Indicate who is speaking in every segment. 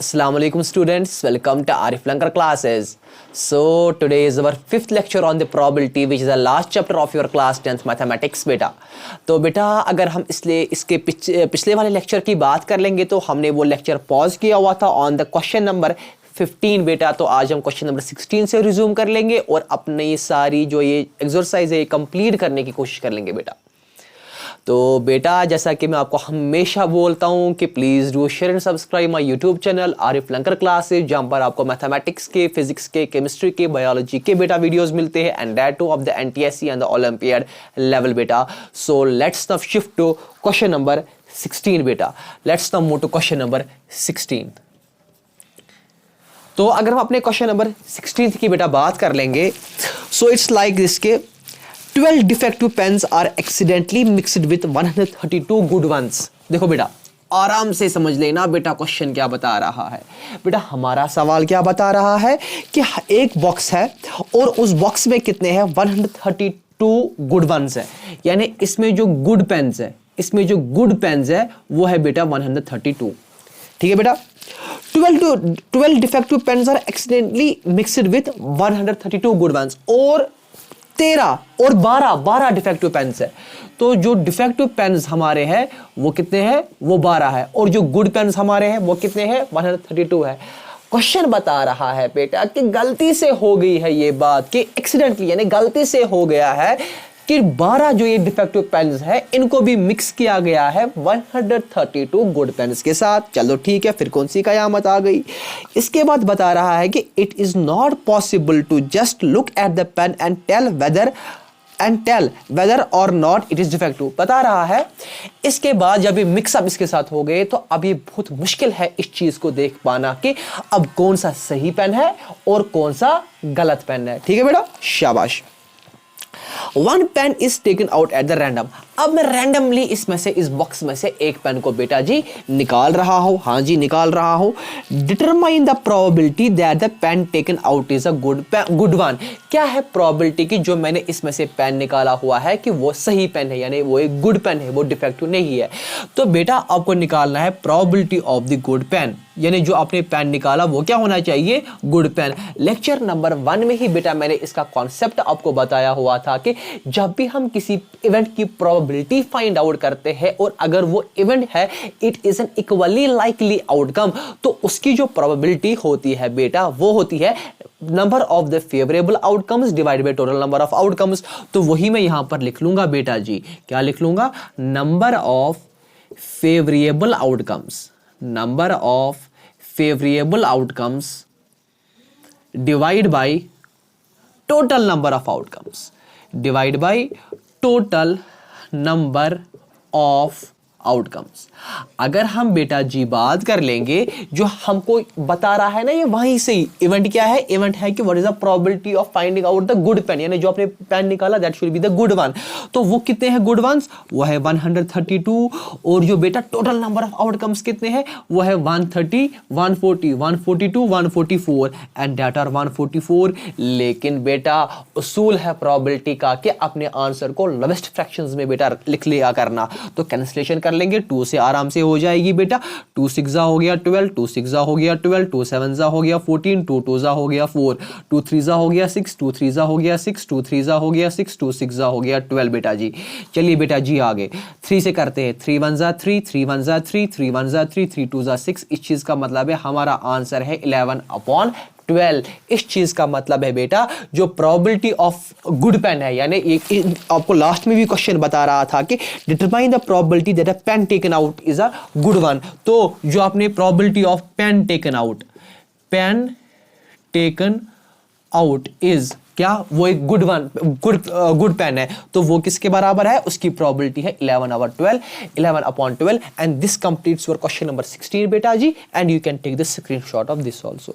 Speaker 1: Assalamu alaikum students, welcome to Arif Lankar classes. So today is our fifth lecture on the probability which is the last chapter of your class 10th mathematics बेटा. तो बेटा अगर हम इसके पिछले वाले lecture की बात कर लेंगे तो हमने वो लेक्चर पॉज किया हुआ था ऑन द क्वेश्चन नंबर 15 बेटा. तो आज हम क्वेश्चन नंबर 16 से रिज्यूम कर लेंगे और अपनी सारी जो ये एक्सरसाइज है ये कंप्लीट करने की कोशिश कर लेंगे बेटा. तो बेटा जैसा कि मैं आपको हमेशा बोलता हूं कि please do share and subscribe my YouTube channel Arif Lankar classes, जहां पर आपको मैथमेटिक्स के, फिजिक्स के, केमिस्ट्री के, बायोलॉजी के बेटा वीडियोस मिलते हैं and that too of the NTSC and the olympiad level बेटा. So let's now shift to question number 16 बेटा. Let's now move to question number 16. तो अगर हम अपने क्वेश्चन नंबर 16 की बेटा बात कर लेंगे, सो इट्स लाइक दिस के 12 defective pens are accidentally mixed with 132 good ones. देखो बेटा आराम से समझ लेना बेटा क्वेश्चन क्या बता रहा है. बेटा हमारा सवाल क्या बता रहा है कि एक बॉक्स है और उस बॉक्स में कितने हैं 132 गुड वंस है, यानी इसमें जो गुड पेन्स है, इसमें जो गुड पेन्स है वो है बेटा 132. ठीक है बेटा. 12 defective pens are accidentally mixed with 132 good ones और 13 और 12 डिफेक्टिव पेन्स है. तो जो डिफेक्टिव पेन्स हमारे हैं वो कितने हैं, वो 12 है, और जो गुड पेन्स हमारे हैं वो कितने हैं 132 है. क्वेश्चन बता रहा है बेटा कि गलती से हो गई है ये बात, कि एक्सीडेंटली यानी गलती से हो गया है कि 12 जो ये डिफेक्टिव पेन्स है इनको भी मिक्स किया गया है 132 गुड पेन्स के साथ. चलो ठीक है, फिर कौन सी कयामत आ गई. इसके बाद बता रहा है कि it is not possible to just look at the pen and tell whether or not it is defective. बता रहा है इसके बाद जब ये मिक्सअप इसके साथ हो गए तो अब ये बहुत मुश्किल है इस चीज को देख पाना कि अब कौन सा सही पेन है और कौन सा गलत पेन है. ठीक है बेटा, शाबाश. One pen is taken out at the random. अब मैं रैंडमली इसमें से, इस बॉक्स में से एक पेन को बेटा जी निकाल रहा हूं. हाँ जी निकाल रहा हूं. Determine the probability that the pen taken out is a good one. क्या है प्रोबेबिलिटी की जो मैंने इसमें से पेन निकाला हुआ है कि वो सही पेन है, यानी वो एक गुड पेन है, वो डिफेक्टिव नहीं है. तो बेटा आपको निकालना है probability of the good pen, यानी जो आपने पेन निकाला वो क्या होना चाहिए, गुड पेन. लेक्चर नंबर 1 में ही बेटा मैंने इसका कॉन्सेप्ट आपको बताया हुआ था कि जब भी हम किसी इवेंट की प्रोबेबिलिटी फाइंड आउट करते हैं और अगर वो इवेंट है it is an equally likely outcome, तो उसकी जो प्रोबेबिलिटी होती है बेटा वो होती है number of the favourable outcomes divide by total number of outcomes. तो वही मैं यहां पर लिख लूंगा बेटा जी, क्या लिख लूंगा, number of favourable outcomes, number of favorable outcomes divide by total number of outcomes, divide by total number of outcomes. अगर हम बेटा जी बात कर लेंगे जो हमको बता रहा है ना ये वहीं से ही इवेंट क्या है, इवेंट है कि what is the probability of finding out the good pen, यानी जो आपने पेन निकाला that should be the good one. तो वो कितने हैं गुड वंस, वो है 132, और जो बेटा टोटल नंबर ऑफ आउटकम्स कितने हैं वो है 130, 140, 142, 144 एंड दैट आर 144. लेकिन बेटा उसूल है प्रोबेबिलिटी का कि अपने आंसर को लोवेस्ट फ्रैक्शंस में बेटा लिख लिया करना. तो कैंसिलेशन कर लेंगे, 2 से आराम से हो जाएगी बेटा. 2 6 हो गया 12, 2 6 हो गया 12, 2 7 हो गया 14, 2 2 हो गया 4, 2 3 हो गया 6, 2 3 हो गया 6, 2 3 हो गया 6, 2 6 हो गया 12 बेटा जी. चलिए बेटा जी आगे 3 से करते हैं. 3 1 3, 3 1 3, 3 1 3, 3 2 6. इस चीज का मतलब है हमारा आंसर है 11/12. इस चीज का मतलब है बेटा जो प्रोबेबिलिटी ऑफ गुड पेन है, यानी एक आपको लास्ट में भी क्वेश्चन बता रहा था कि determine the probability that a pen taken out is a good one. तो जो आपने probability of pen taken out is क्या, वो एक गुड वन, गुड पेन है, तो वो किसके बराबर है, उसकी प्रोबेबिलिटी है 11/12 and this completes your question number 16 बेटा जी. And you can take the screenshot of this also.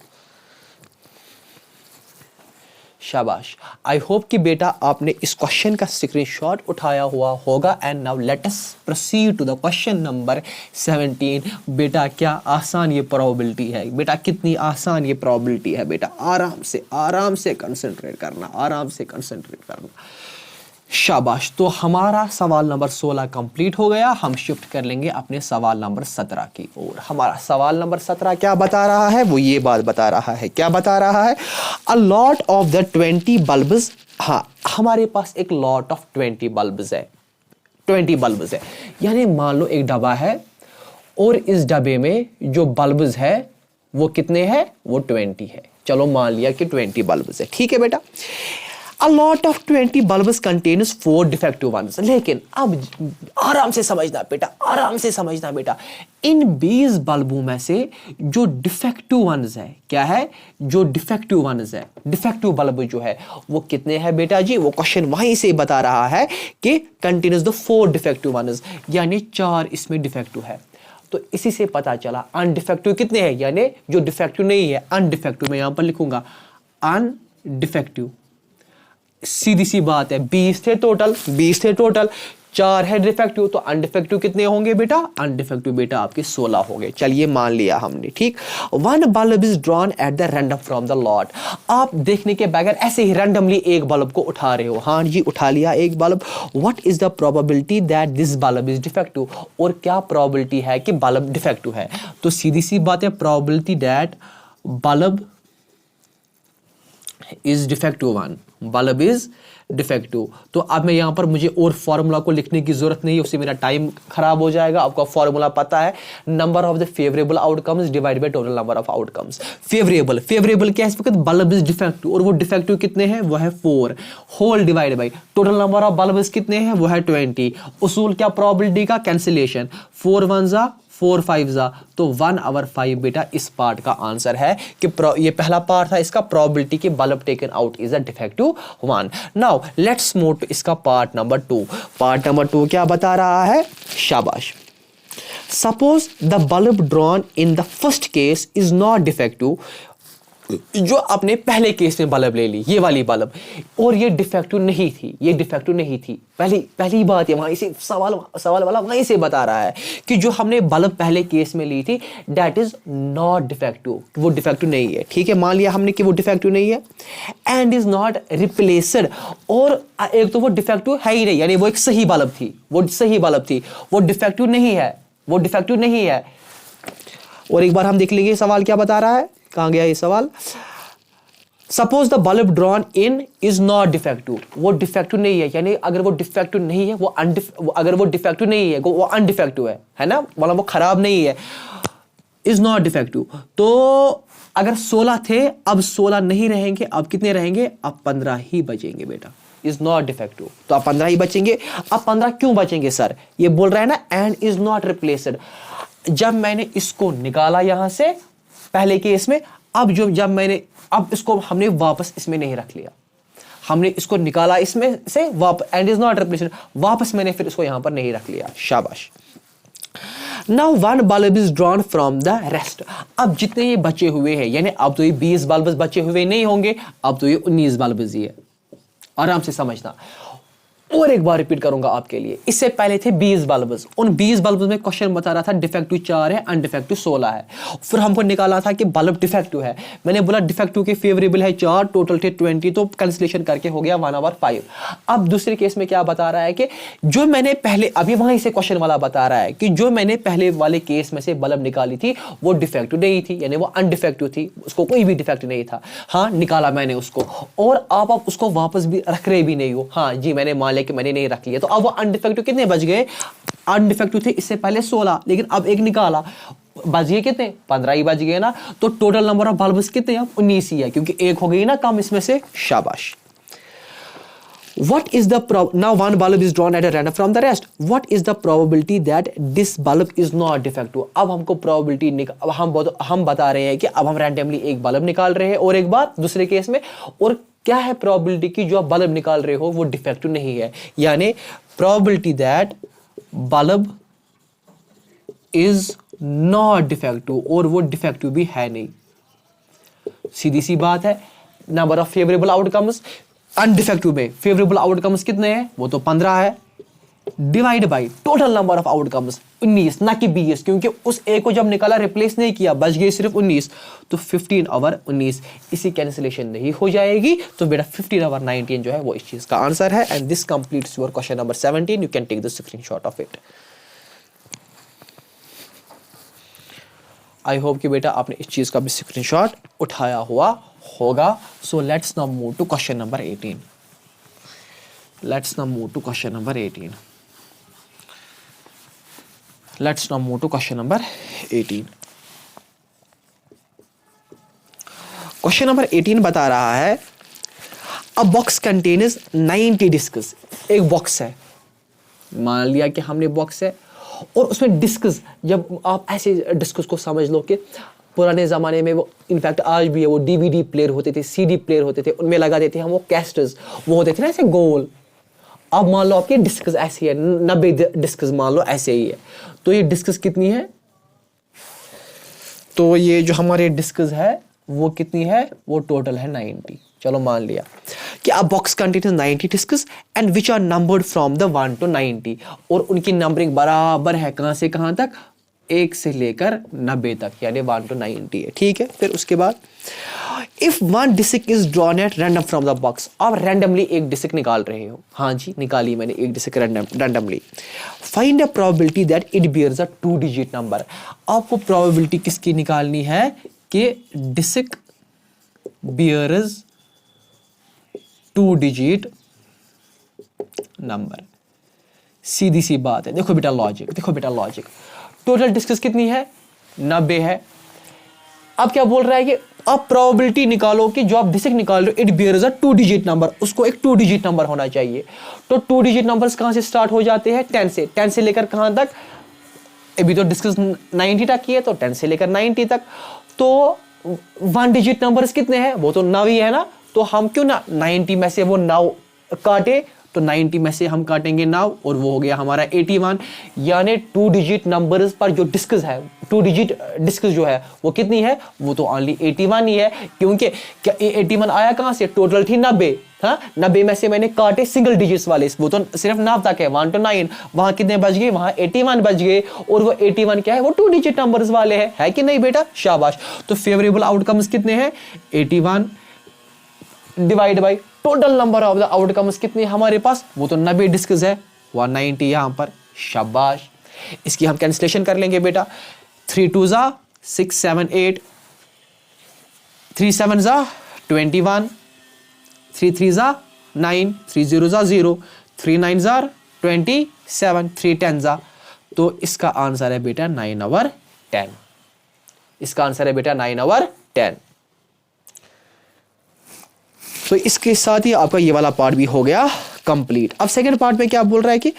Speaker 1: शाबाश. आई होप कि बेटा आपने इस क्वेश्चन का स्क्रीनशॉट उठाया हुआ होगा. And now let us proceed to the question number 17. बेटा क्या आसान ये प्रोबेबिलिटी है बेटा, कितनी आसान ये प्रोबेबिलिटी है बेटा. आराम से कंसंट्रेट करना, आराम से कंसंट्रेट करना. शाबाश। तो हमारा सवाल नंबर 16 कंप्लीट हो गया। हम शिफ्ट कर लेंगे अपने सवाल नंबर 17 की ओर। हमारा सवाल नंबर 17 क्या बता रहा है, वो ये बात बता रहा है, क्या बता रहा है, a lot of the 20 bulbs. हाँ, हमारे पास एक लॉट ऑफ 20 बल्ब्स है, 20 बल्ब्स है, यानी मान लो एक डब्बा है और इस डब्बे में जो बल्ब्स है वो कितने हैं, वो 20 है। चलो मान लिया कि 20 बल्ब्स है, ठीक है बेटा। A lot of 20 bulbs contains 4 defective ones। लेकिन अब आराम से समझना बेटा, आराम से समझना बेटा, इन 20 बल्बों में से जो डिफेक्टिव वंस है, क्या है, जो डिफेक्टिव वंस है, डिफेक्टिव बल्ब जो है वो कितने हैं बेटा जी, वो क्वेश्चन वहीं से बता रहा है कि कंटेन्स द 4 डिफेक्टिव वंस, यानी 4 इसमें डिफेक्टिव है। तो इसी से पता चला अनडिफेक्टिव कितने हैं, यानी जो डिफेक्टिव नहीं है, अनडिफेक्टिव। मैं यहां पर लिखूंगा अनडिफेक्टिव। सीधी सी बात है, 20 थे टोटल, 20 थे टोटल, 4 है डिफेक्टिव, तो अनडिफेक्टिव कितने होंगे बेटा, अनडिफेक्टिव बेटा आपके 16 हो गए। चलिए मान लिया हमने, ठीक। 1 bulb is drawn at the random from the lot. आप देखने के बगैर ऐसे ही रैंडमली एक बल्ब को उठा रहे हो, हाँ जी उठा लिया एक bulb. What is the probability that this bulb is defective, और क्या प्रोबेबिलिटी है कि बल्ब डिफेक्टिव है। तो सीधी सी बात है, probability that bulb is defective, 1 bulb is defective. तो अब मैं यहां पर, मुझे और फॉर्मूला को लिखने की जरूरत नहीं है, उससे मेरा टाइम खराब हो जाएगा। आपका फॉर्मूला पता है, number of the favourable outcomes divide by total number of outcomes. Favourable, favourable क्या है इस वक्त, बल्ब इज डिफेक्टिव, और वो डिफेक्टिव कितने हैं, वो है 4, whole divide by total number of bulbs कितने हैं, वो है 20। उसूल क्या प्रोबेबिलिटी का, कैंसिलेशन, 4 1 जा 4 5 जा, तो 1/5 बेटा इस पार्ट का आंसर है कि ये पहला पार्ट था इसका, प्रोबेबिलिटी कि bulb taken out is a defective 1। Now let's move to इसका पार्ट नंबर 2। पार्ट नंबर 2 क्या बता रहा है, शाबाश। Suppose the bulb drawn in the first case is not defective. जो आपने पहले केस में बल्ब ले ली, ये वाली बल्ब, और ये डिफेक्टिव नहीं थी, ये डिफेक्टिव नहीं थी। पहली बात है, वहां से सवाल वाला वहीं से बता रहा है कि जो हमने बल्ब पहले केस में ली थी दैट इज नॉट डिफेक्टिव, वो डिफेक्टिव नहीं है, ठीक है। मान लिया हमने कि वो डिफेक्टिव नहीं है, एंड इज नॉट रिप्लेस्ड, और एक तो वो डिफेक्टिव है ही नहीं, यानी वो एक सही बल्ब थी, वो सही बल्ब थी, वो डिफेक्टिव नहीं है, वो डिफेक्टिव नहीं है। और एक बार हम देख लेंगे सवाल क्या बता रहा है, कहां गया ये सवाल। Suppose the bulb drawn in is not defective, वो डिफेक्टिव नहीं है, यानी अगर वो डिफेक्टिव नहीं है, अगर वो डिफेक्टिव नहीं है, वो अनडिफेक्टिव है ना, मतलब वो खराब नहीं है, इज नॉट डिफेक्टिव। तो अगर 16 थे, अब 16 नहीं रहेंगे, अब कितने रहेंगे, अब 15 ही बचेंगे बेटा, इज नॉट डिफेक्टिव। तो अब 15 ही बचेंगे। अब 15 क्यों बचेंगे सर, ये बोल रहा है ना एंड इज नॉट रिप्लेस्ड। जब मैंने इसको निकाला यहां से पहले केस में, अब इसको हमने वापस इसमें नहीं रख लिया, हमने इसको निकाला इसमें से वापस, एंड इज नॉट रिप्लेस्ड, वापस मैंने फिर इसको यहां पर नहीं रख लिया, शाबाश। Now 1 bulb is drawn from the rest. अब जितने ये बचे हुए हैं, यानी अब तो ये 20 बल्ब बचे हुए नहीं होंगे, अब तो ये 19 बल्ब ही है, आराम से समझना। और एक बार रिपीट करूंगा आपके लिए, इससे पहले थे 20 बल्ब्स, उन 20 बल्ब्स में क्वेश्चन बता रहा था डिफेक्टिव 4 है, अनडिफेक्टिव 16 है। फिर हमको निकाला था कि बल्ब डिफेक्टिव है, मैंने बोला डिफेक्टिव के फेवरेबल है 4, टोटल थे 20, तो कैंसिलेशन करके हो गया 1/5। अब दूसरे केस में क्या बता रहा है कि जो मैंने पहले, अभी वहीं से क्वेश्चन वाला बता रहा है कि जो मैंने पहले वाले केस में से बल्ब निकाली थी वो डिफेक्टिव नहीं थी, यानी वो अनडिफेक्टिव थी, उसको कोई भी डिफेक्ट नहीं था। हाँ, निकाला मैंने उसको, और आप उसको वापस भी रख रहे भी नहीं हो, हाँ जी मैंने मान लिया कि मैंने नहीं रख लिया, तो अब वो अनडिफेक्टिव कितने बच गए, अनडिफेक्टिव थे इससे पहले 16, लेकिन अब एक निकाला, बच गए कितने, 15 ही बच गए ना। तो टोटल नंबर ऑफ बल्ब्स कितने, अब 19 ही है, क्योंकि एक हो गई ना कम इसमें से, शाबाश। What is the now 1 bulb is drawn at a random from the rest. What is the probability that this bulb is not defective? अब हमको probability हम बता रहे हैं कि अब हम randomly एक बल्ब निकाल रहे हैं, और एक बार दूसरे केस में, और क्या है probability की जो आप बल्ब निकाल रहे हो वो defective नहीं है, यानी probability that bulb is not defective, और वो defective भी है नहीं। सीधी सी बात है, नंबर ऑफ फेवरेबल आउटकम्स, अनडिफेक्टिव में फेवरेबल आउटकम्स कितने हैं, वो तो 15 है, divide by total number of outcomes 19, ना कि 20, क्योंकि उस ए को जब निकाला रिप्लेस नहीं किया, बच गए सिर्फ 19, तो 15 ओवर 19 इसी कैंसिलेशन नहीं हो जाएगी, तो बेटा 15 ओवर 19 जो है वो इस चीज का आंसर है। And this completes your question number 17। You can take the screenshot of it. I hope कि बेटा आपने इस चीज का भी स्क्रीनशॉट उठाया हुआ होगा। So let's now move to question number 18। Let's now move to question number 18. Let's now move to question number 18. Question number 18 बता रहा है a box contains 90 discs। एक बॉक्स है, मान लिया कि हमने बॉक्स है और उसमें डिस्कस, जब आप ऐसे डिस्कस को समझ लो कि पुराने ज़माने में वो इनफैक्ट आज भी है, वो डीवीडी प्लेयर होते थे, सीडी प्लेयर होते थे, उनमें लगा देते हैं हम वो कैस्टर्स, वो होते थे ना ऐसे गोल। अब मान लो आपके डिस्कस ऐसी है, 90 डिस्कस मान लो ऐसे ही है, तो ये डिस्कस कितनी है, तो ये जो हमारे डिस्कस है वो कितनी है, वो टोटल है 90। चलो मान लिया कि अब box contains 90 discs and which are numbered from the 1 to 90, और उनकी नंबरिंग बराबर है कहां से कहां तक, 1 से लेकर 90 तक, यानी 1 to 90 है। ठीक है, फिर उसके बाद if one disc is drawn at random from the box, आप रैंडमली एक डिस्क निकाल रहे हो, हाँ जी निकाली मैंने एक disc randomly, find a probability that it bears a 2 digit number. आपको प्रोबेबिलिटी किसकी निकालनी है कि डिस्क बियर्स 2 डिजिट नंबर। सीधी सी बात है, देखो बेटा लॉजिक, देखो बेटा लॉजिक, टोटल डिस्कस कितनी है, 90 है। अब क्या बोल रहा है कि आप प्रोबेबिलिटी निकालो कि जो आप डिस्क निकाल रहे हो it bears a 2 digit number, उसको एक 2 डिजिट नंबर होना चाहिए। तो 2 डिजिट नंबर्स कहां से स्टार्ट हो जाते हैं, 10 से लेकर कहां तक, अभी तो डिस्कस 90 तक की है, तो 10 से लेकर 90 तक। तो 1 डिजिट नंबर्स कितने हैं, वो तो 9 ही है ना, तो हम क्यों ना 90 में से वो 9 काटे, तो 90 में से हम काटेंगे 9 और वो हो गया हमारा 81, यानी 2 डिजिट नंबर्स पर जो डिस्कस है, 2 डिजिट डिस्कस जो है वो कितनी है, वो तो ओनली 81 ही है, क्योंकि क्या 81 आया कहां से, टोटल थी 90, हाँ 90 में से मैंने काटे सिंगल डिजिट्स वाले, वो तो सिर्फ 9 तक है, 1 to 9, वहां कितने बच गए, वहां 81 बच गए, और वो 81 क्या है, वो 2 डिजिट नंबर्स वाले है कि नहीं बेटा, शाबाश। तो फेवरेबल आउटकम्स कितने हैं, 81 divide by total number of the outcomes कितने हमारे पास, वो तो 90 डिस्कस है, 190 यहां पर, शाबाश। इसकी हम कैंसिलेशन कर लेंगे बेटा, 3 2 जा 6 7 8, 3 7 जा 21, 3 3 जा 9, 3 0 जा 0, 3 9 जा 27, 3 10 जा, तो इसका आंसर है बेटा 9 ओवर 10। इसका आंसर है बेटा 9 ओवर 10। तो इसके साथ ही आपका ये वाला पार्ट भी हो गया कंप्लीट। अब सेकंड पार्ट में क्या बोल रहा है कि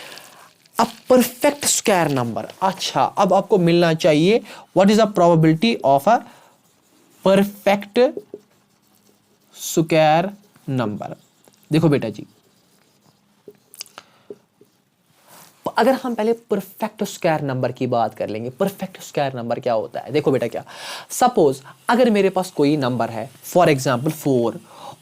Speaker 1: अ परफेक्ट स्क्वायर नंबर। अच्छा, अब आपको मिलना चाहिए what is the probability of a perfect square number. देखो बेटा जी, अगर हम पहले परफेक्ट स्क्वायर नंबर की बात कर लेंगे, परफेक्ट स्क्वायर नंबर क्या होता है, देखो बेटा क्या, सपोज अगर मेरे पास कोई नंबर है, फॉर एग्जांपल 4,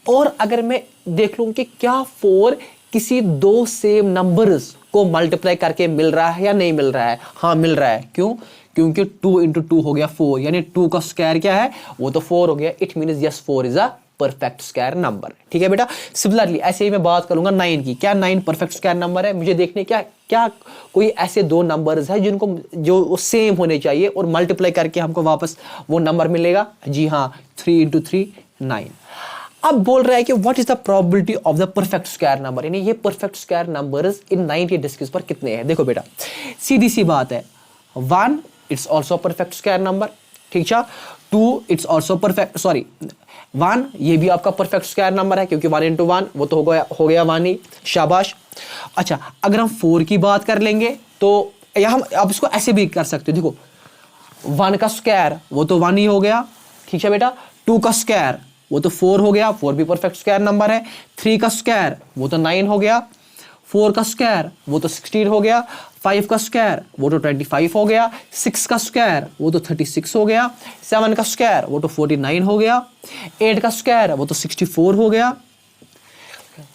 Speaker 1: और अगर मैं देख लूं कि क्या 4 किसी 2 सेम नंबर्स को मल्टीप्लाई करके मिल रहा है या नहीं मिल रहा है, हाँ मिल रहा है, क्यों, क्योंकि 2 into 2 हो गया 4, यानी 2 का स्क्वायर क्या है, वो तो 4 हो गया, it means yes 4 is a perfect square number. ठीक है बेटा, सिमिलरली ऐसे ही मैं बात करूंगा 9 की, क्या 9 परफेक्ट स्क्वायर नंबर है, मुझे देखने क्या कोई ऐसे 2 नंबर्स है जिनको जो सेम होने चाहिए और मल्टीप्लाई करके हमको वापस वो नंबर मिलेगा, जी हाँ 3 into 3 9। अब बोल रहा है कि what is the probability of the perfect square number, यानी ये perfect square numbers in 90 discuss पर कितने हैं। देखो बेटा सीधी सी बात है, 1 it's also perfect square number, ठीक है, 2 इट्स आल्सो परफेक्ट, सॉरी 1 ये भी आपका परफेक्ट स्क्वायर नंबर है, क्योंकि 1 into 1 वो तो हो गया 1 ही, शाबाश। अच्छा, अगर हम 4 की बात कर लेंगे तो या हम आप इसको ऐसे भी कर सकते हो, देखो 1 का स्क्वायर वो तो 1 ही हो गया, ठीक है बेटा, 2 का स्क्वायर वो तो 4 हो गया, 4 भी परफेक्ट स्क्वायर नंबर है, 3 का स्क्वायर वो तो 9 हो गया, 4 का स्क्वायर वो तो 16 हो गया, 5 का स्क्वायर वो तो 25 हो गया, 6 का स्क्वायर वो तो 36 हो गया, 7 का स्क्वायर वो तो 49 हो गया, 8 का स्क्वायर वो तो 64 हो गया,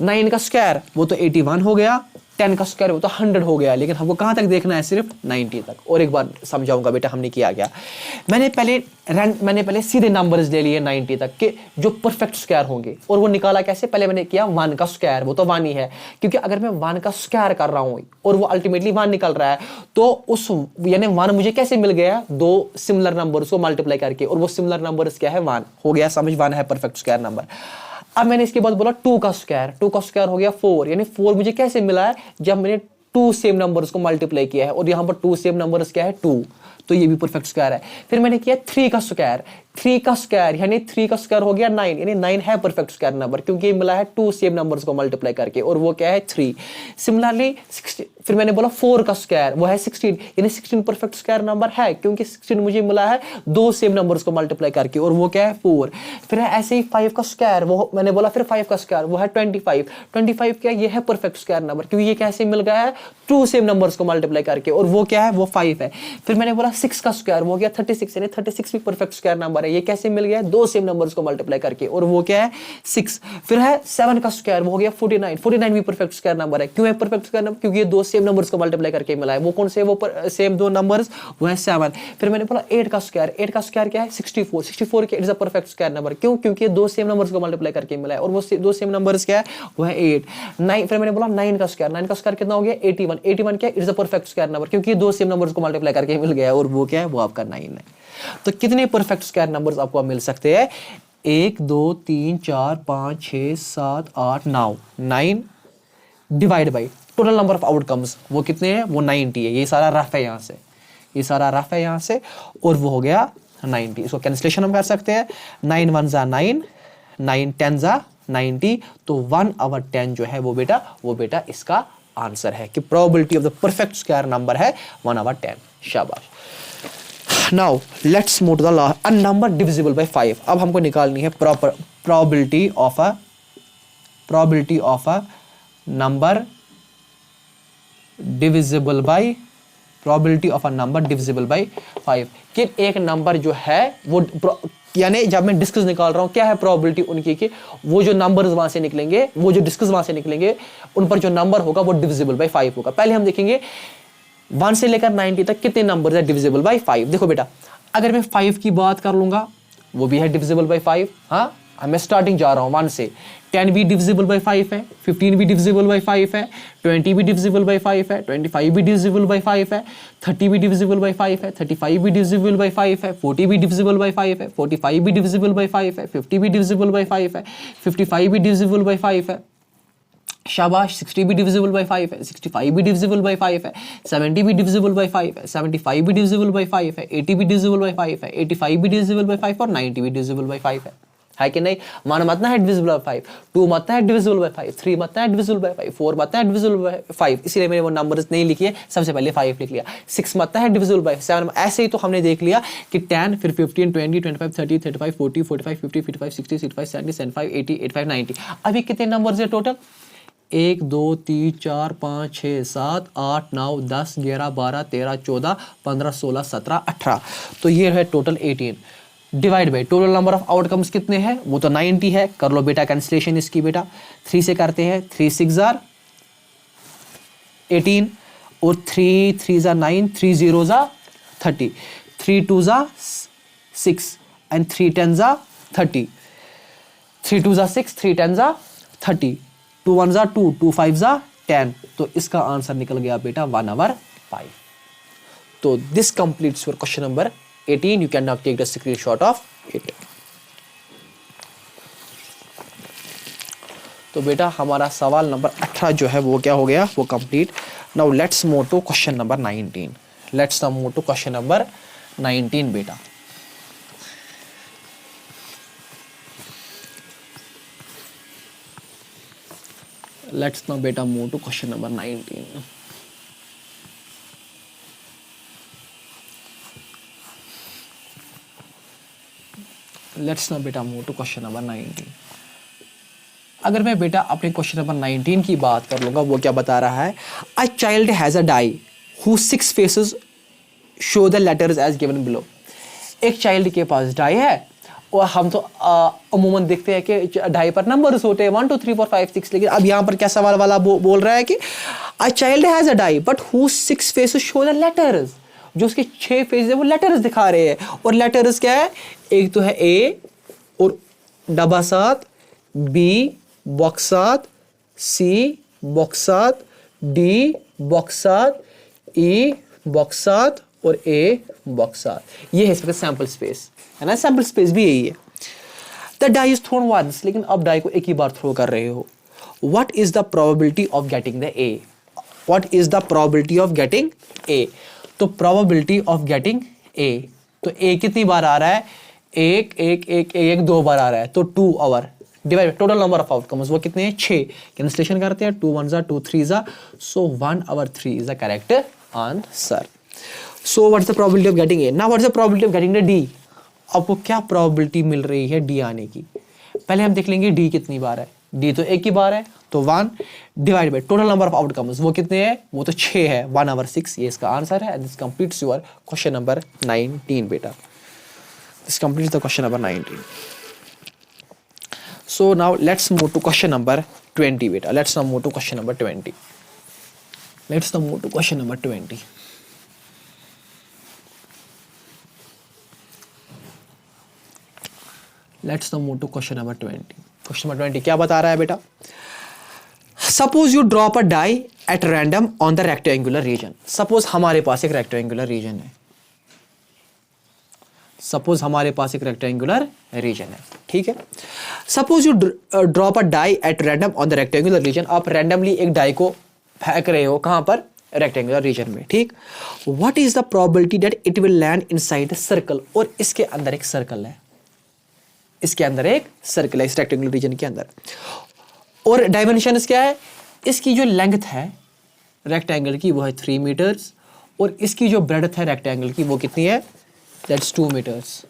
Speaker 1: 9 का स्क्वायर वो तो 81 हो गया, 10 का स्क्वायर वो तो 100 हो गया, लेकिन हमको कहाँ तक देखना है, सिर्फ 90 तक। और एक बार समझाऊंगा बेटा हमने किया क्या। मैंने पहले सीधे नंबर्स ले लिए 90 तक के जो परफेक्ट स्क्वायर होंगे, और वो निकाला कैसे, पहले मैंने किया 1 का स्क्वायर, वो तो 1 ही है, क्योंकि अगर मैं 1 का स्क्वायर कर रहा हूँ और वो अल्टीमेटली 1 निकल रहा है, तो उस यानी 1 मुझे कैसे मिल गया, 2 सिमिलर नंबर्स को मल्टीप्लाई करके, और वो सिमिलर नंबर्स क्या है, 1 हो गया, समझ, 1 है परफेक्ट स्क्वायर नंबर। अब मैंने इसके बाद बोला 2 का स्क्वायर हो गया 4, यानी 4 मुझे कैसे मिला है, जब मैंने 2 सेम नंबर्स को मल्टीप्लाई किया है, और यहां पर 2 सेम नंबर्स क्या है, 2, तो ये भी परफेक्ट स्क्वायर है। फिर मैंने किया 3 का स्क्वायर यानी 3 का स्क्वायर हो गया 9, यानी 9 है परफेक्ट स्क्वायर नंबर, क्योंकि ये मिला है 2 सेम नंबर्स को मल्टीप्लाई करके, और वो क्या है, 3। सिमिलरली फिर मैंने बोला 4 का स्क्वायर वो है 16, यानी 16 परफेक्ट स्क्वायर नंबर है, क्योंकि 16 मुझे मिला है 2 सेम नंबर्स को मल्टीप्लाई करके, और वो क्या है, 4। फिर है ऐसे ही 5 का स्क्वायर, वो मैंने बोला फिर 5 का स्क्वायर वो है 25 क्या, ये है परफेक्ट स्क्वायर नंबर, क्योंकि ये कैसे मिल गया है, 2 सेम नंबर्स को मल्टीप्लाई करके, और वो क्या है, वो 5 है। फिर मैंने बोला 6 का स्क्वायर वो हो गया 36, यानी 36 भी परफेक्ट स्क्वायर नंबर है, ये कैसे मिल गया है, 2 सेम नंबर्स को मल्टीप्लाई करके, और वो क्या है, 6। फिर है 7 का स्क्वायर वो हो गया 49 भी परफेक्ट स्क्वायर नंबर है, क्यों है परफेक्ट स्क्वायर नंबर, क्योंकि ये 2 सेम नंबर्स को मल्टीप्लाई करके मिला है, वो कौन से, वो सेम 2 नंबर्स, वो है 7। फिर मैंने बोला 8 का स्क्वायर क्या है, 64 क्या, it is a perfect square number, क्यों, क्योंकि ये 2 सेम नंबर्स को मल्टीप्लाई करके मिला है, और वो 2 सेम नंबर्स क्या है, वो है 8। 9 फिर मैंने बोला 9 का स्क्वायर कितना हो गया, 81 क्या, it is a perfect square number, क्योंकि ये 2 सेम नंबर्स को मल्टीप्लाई करके मिल गया है, और वो क्या है, वो आपका 9 है। तो कितने परफेक्ट स्क्वायर नंबर्स आपको मिल सकते हैं, 1 2 3 4 5 6 7 8 9 divide by total number of outcomes, वो कितने हैं, वो 90 है। ये सारा रफ है यहाँ से, ये सारा रफ है यहाँ से, और वो हो गया 90। इसको कैंसिलेशन हम कर सकते हैं, 9 1 जा 9, 9 10 जा 90, तो 1/10 जो है वो बेटा इसका आंसर है, कि probability of the perfect square number है 1/10। शाबाश। Now let's move to the last, a number divisible by 5। अब हमको निकालनी है probability of a number divisible by, probability of a number divisible by 5, कि एक नंबर जो है वो, यानी जब मैं डिस्कस निकाल रहा हूं, क्या है प्रोबेबिलिटी उनकी, कि वो जो नंबर्स वहां से निकलेंगे, वो जो डिस्कस वहां से निकलेंगे, उन पर जो नंबर होगा वो डिविजिबल बाय 5 होगा। पहले हम देखेंगे 1 से लेकर 90 तक कितने नंबर्स है डिविजिबल बाय 5। देखो बेटा, अगर मैं 5 की बात कर लूंगा, वो भी है डिविजिबल बाय 5। हाँ, मैं स्टार्टिंग जा रहा हूं 1 से, 10 भी डिविजिबल बाय 5 है, 15 भी डिविजिबल बाय 5 है, 20 भी डिविजिबल बाय 5 है, 25 भी डिविजिबल बाय 5 है, 30 भी डिविजिबल बाय 5 है, 35 भी डिविजिबल बाय 5 है, 40 भी डिविजिबल बाय 5 है, 45 भी डिविजिबल बाय 5 है, 50 भी डिविजिबल बाय 5 है, 55 भी डिविजिबल बाय 5 है, शाबाश। 60 भी डिविजिबल बाय 5 है, 65 भी डिविजिबल बाय 5 है, 70 भी डिविजिबल बाय 5 है, 75 भी डिविजिबल बाय 5 है, 80 भी डिविजिबल बाय 5 है, 85 भी डिविजिबल बाय 5 और 90 भी डिविजिबल बाय 5 है कि नहीं। 1 मत ना है डिविजिबल बाय 5, 2 मत ना है डिविजिबल बाय 5, 3 मत ना है डिविजिबल बाय 5, 4 मत ना है डिविजिबल बाय 5, इसलिए मैंने वो नंबर्स नहीं लिखे, सबसे पहले 5 लिख लिया। 6 मत ना है डिविजिबल बाय 7, ऐसे ही तो हमने देख लिया कि 10 फिर 15 20 25 30 35 40 45 50 55 60 65 70 75 80 85 90। अभी कितने नंबर्स है टोटल, 1 2 3 4 5 6 7 8 9 10 11 12 13 14 15 16 17 18, तो ये है total 18। Divide by total number of outcomes कितने हैं, वो तो 90 है। कर लो बेटा कैंसिलेशन इसकी, बेटा 3 से करते हैं, 3 6 जार 18, और 3 3 जा 9, 3 0 जा 30, 3 2 जा 6 एंड 3 10 जा 30, 3 2 जा 6, 3 10 जा 30, 2 1 जा 2, 2 5 जा 10, तो इसका आंसर निकल गया बेटा 1/5। तो this completes your question number 18. You can now take the screenshot of it. तो बेटा हमारा सवाल नंबर 18 जो है वो क्या हो गया, वो complete. Now let's move to question number 19। Let's now move to question number 19 बेटा। लेट्स नाउ बेटा move to question number 19। Let's now बेटा मूव टू क्वेश्चन नंबर 19। अगर मैं बेटा अपने क्वेश्चन नंबर 19 की बात कर लूंगा, वो क्या बता रहा है, a child has a die who 6 faces show the letters as given below. एक चाइल्ड के पास डाई है और हम तो अमूमन देखते हैं कि डाई पर नंबर्स होते हैं 1 2 3 4 5 6, लेकिन अब यहाँ पर क्या सवाल वाला बोल रहा है कि a child has a die but whose 6 faces show the letters, जो उसके 6 फेस है वो लेटर्स दिखा रहे हैं, और लेटर्स क्या है, एक तो है ए और डबा 7, बी बॉक्स 7, सी box 7, D box 7, e box 7 और ए बॉक्स 7। ये है इसका सैंपल स्पेस, है ना, सैंपल स्पेस भी यही है। The die is thrown once, लेकिन अब डाई को एक ही बार थ्रो कर रहे हो। What is the probability of getting the A, what is the probability of getting a, तो प्रोबेबिलिटी ऑफ गेटिंग ए, तो ए कितनी बार आ रहा है, एक एक एक एक 2 बार आ रहा है, तो 2 our divide total number of outcomes वो कितने हैं, 6, कैंसिलेशन करते हैं, 2 1 जा 2 3 जा, सो 1 over 3 is the correct answer. So what is the probability of getting a, now what is the probability of getting the D, आपको क्या प्रोबेबिलिटी मिल रही है डी आने की, पहले हम देख लेंगे डी कितनी बार है, डी तो एक ही बार है, तो 1 divide by total number of outcomes वो कितने हैं, वो तो 6 है, 1 over 6, ये इसका आंसर है। And this completes your question number 19 बेटा, this completes the question number 19। So now let's move to question number 20 बेटा, let's now move to question number 20, let's now move to question number 20। Let's now move to question number 20। Question number 20 क्या बता रहा है बेटा, suppose you drop a die at random on the rectangular region, suppose हमारे पास एक rectangular reason है, suppose हमारे पास एक रेक्टेंगुलर रीजन है, ठीक है। Suppose you drop a die at random on the rectangular region, आप रैंडमली एक डाई को फेंक रहे हो, कहां पर, रेक्टेंगुलर रीजन में, ठीक। What is the probability that it will land inside the circle, और इसके अंदर एक सर्कल है, इसके अंदर एक सर्कल है, इस रेक्टेंगुलर रीजन के अंदर, और डायमेंशंस क्या है, इसकी जो लेंथ है रेक्टेंगल की वो है 3 मीटर्स, और इसकी जो ब्रेडथ है रेक्टेंगल की वो कितनी है, दैट्स 2 मीटर्स,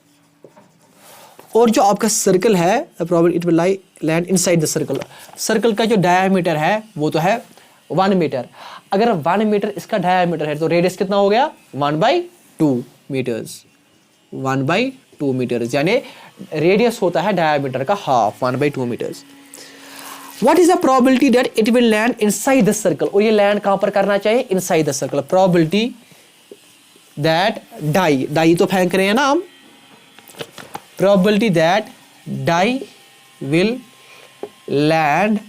Speaker 1: और जो आपका सर्कल है probably it will lie land inside the circle, circle का जो डायमीटर है वो तो है 1 मीटर, अगर 1 मीटर इसका डायमीटर है तो रेडियस कितना हो गया, 1/2 मीटर्स, 1/2 मीटर्स, यानी रेडियस होता है डायमीटर का half, 1/2 metres. What is the probability that it will land inside the circle, और ये लैंड कहां पर करना चाहिए, inside the circle, probability that die तो फेंक रहे हैं ना हम, probability that die will land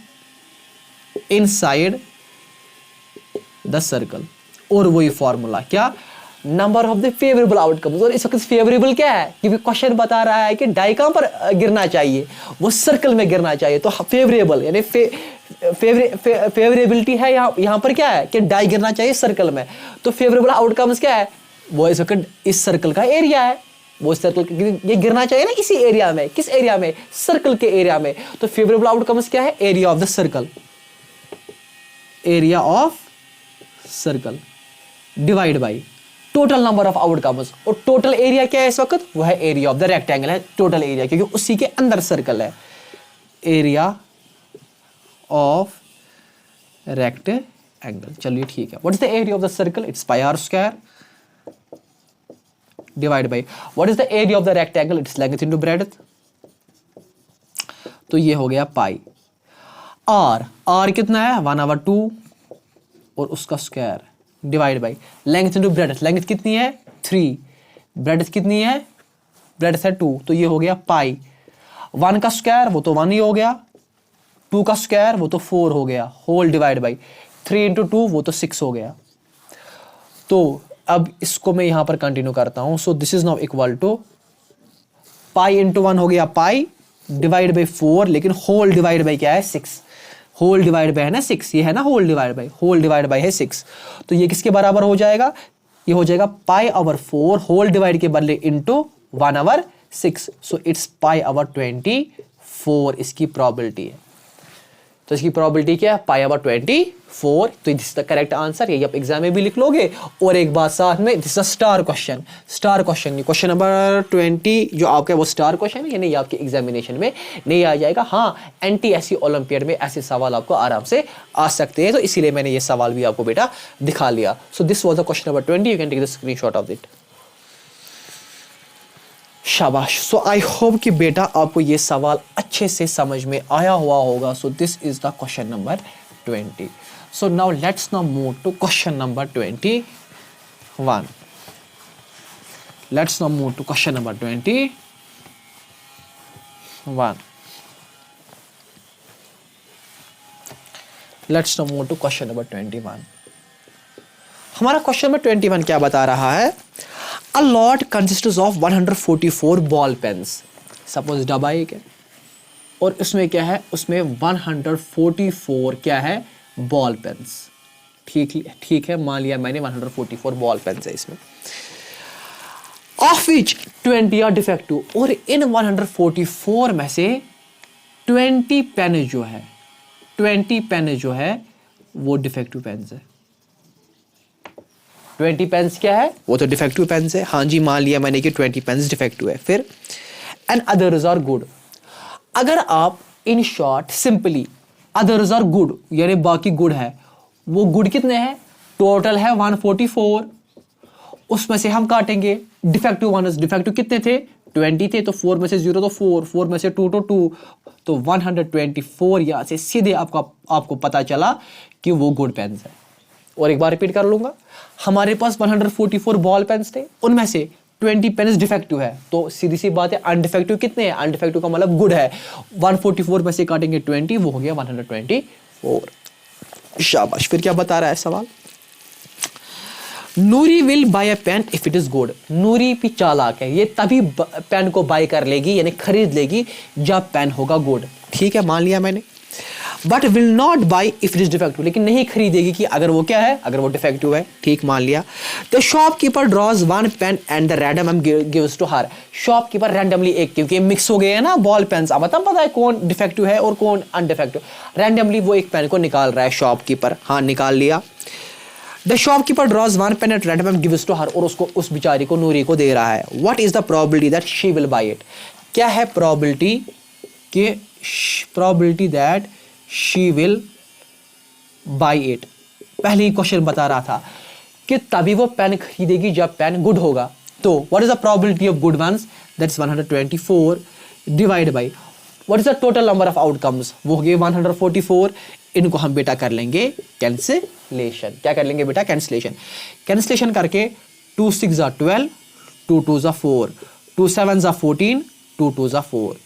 Speaker 1: inside the circle, और वही फॉर्मूला क्या, number of the favourable outcomes, और इस वक्त फेवरेबल क्या है, क्योंकि क्वेश्चन बता रहा है कि डाई कहां पर गिरना चाहिए, वो सर्कल में गिरना चाहिए, तो फेवरेबल यानी फेवरेबिलिटी है यहां पर क्या है कि डाई गिरना चाहिए सर्कल में, तो फेवरेबल आउटकम्स क्या है, वो इस वक्त इस सर्कल का एरिया है, वो सर्कल ये गिरना चाहिए ना इसी एरिया में, किस एरिया में, सर्कल के एरिया में, तो फेवरेबल आउटकम्स क्या है, area of the circle, area of circle divide by total number of outcomes, और टोटल एरिया क्या है इस वक्त, वो है एरिया ऑफ द रेक्टेंगल है, टोटल एरिया, क्योंकि उसी के अंदर सर्कल है, एरिया ऑफ रेक्टेंगल। चलिए ठीक है, what is the area of the circle, it's pi r square divide by what is the area of the rectangle, it's length into breadth, तो ये हो गया पाई, आर कितना है 1/2 और उसका square divide by length into breadth, length कितनी है 3, ब्रेडथ कितनी है, ब्रेडथ है 2, तो ये हो गया पाई, 1 का स्क्वायर वो तो 1 ही हो गया, 2 का स्क्वायर वो तो 4 हो गया, होल डिवाइड बाई 3 × 2 वो तो 6 हो गया। तो अब इसको मैं यहां पर कंटिन्यू करता हूं, so this is now equal to pi × 1 हो गया पाई डिवाइड बाई 4, लेकिन होल डिवाइड बाई क्या है 6, होल डिवाइड बाय है ना 6, ये है ना होल डिवाइड बाय है 6, तो ये किसके बराबर हो जाएगा, ये हो जाएगा π/4 होल डिवाइड के बदले इनटू 1/6, सो इट्स π/24 इसकी प्रोबेबिलिटी है, तो इसकी प्रोबेबिलिटी क्या है π/24, तो this is the correct answer, यही आप एग्जाम में भी लिख लोगे। और एक बात साथ में, this is star question question number 20 जो आपका वो स्टार क्वेश्चन है, यानी ये आपके एग्जामिनेशन में नहीं आ जाएगा, हाँ NTSC ओलंपियाड में ऐसे सवाल आपको आराम से आ सकते हैं, तो इसीलिए मैंने ये सवाल भी आपको बेटा दिखा लिया। So this was the question number 20, you can take the screenshot of it. शाबाश। सो आई होप कि बेटा आपको ये सवाल अच्छे से समझ में आया हुआ होगा। So this is the question number 20। So now let's now move to question number 21। Let's now move to question number 21। Let's now move to question number 21। हमारा क्वेश्चन नंबर 21 क्या बता रहा है? A lot consists of 144 ball pens. Suppose डब्बा एक है और उसमें क्या है, उसमें 144 क्या है, बॉल पेन्स। ठीक है, मान लिया मैंने 144 बॉल पेन्स है इसमें, ऑफ विच 20 आर डिफेक्टिव। और इन 144 में से 20 पेन जो है वो डिफेक्टिव पेन्स है। 20 पेन्स क्या है, वो तो डिफेक्टिव पेन्स है। हाँ जी, मान लिया मैंने कि 20 पेन्स डिफेक्टिव है। फिर एंड अदर्स आर गुड। अगर आप in short simply others are good यानी बाकी गुड है, वो गुड कितने हैं, टोटल है 144, उसमें से हम काटेंगे डिफेक्टिव वन। डिफेक्टिव कितने थे, 20 थे, तो 4 में से 0 तो 4 में से 2 तो 2, तो 124 यहां से सीधे आपको पता चला कि वो गुड पेन्स है। और एक बार रिपीट कर लूंगा, हमारे पास 144 बॉल पेन्स थे, उनमें से 20 पेन्स डिफेक्टिव है, तो सीधी सी बात है अनडिफेक्टिव कितने हैं, अनडिफेक्टिव का मतलब गुड है। 144 में से काटेंगे 20, वो हो गया 124। शाबाश। फिर क्या बता रहा है सवाल, Noori will buy a pen if it is good. Noori भी चालाक है, ये तभी पेन को बाय कर लेगी यानी खरीद लेगी जब पेन होगा गुड। ठीक है, मान लिया मैंने। But will not by if it is defective, लेकिन नहीं खरीदेगी कि अगर वो क्या है, अगर वो डिफेक्टिव है। ठीक, मान लिया। The shopkeeper draws one pen and the random gives to her. Shopkeeper randomly एक, क्योंकि मिक्स हो गए हैं ना बॉल पेन्स, अब पता है कौन डिफेक्टिव है और कौन अनडिफेक्टिव। रैंडमली वो एक पेन को निकाल रहा है शॉपकीपर। हाँ, निकाल लिया। The shopkeeper draws one pen at random gives to her, और उसको उस बेचारी को नूरी को दे रहा है। What is the probability that she will buy it. क्या है probability that she will buy it. पहले ही क्वेश्चन बता रहा था कि तभी वो पेन खरीदेगी जब पेन गुड होगा। तो what is the probability of good ones, that's 124 divide by what is the total number of outcomes, वो हो गए 144। इनको हम बेटा कर लेंगे कैंसिलेशन। क्या कर लेंगे बेटा, कैंसिलेशन करके 2 6 12, 2 2 4, 2 7 14, 2 2 4।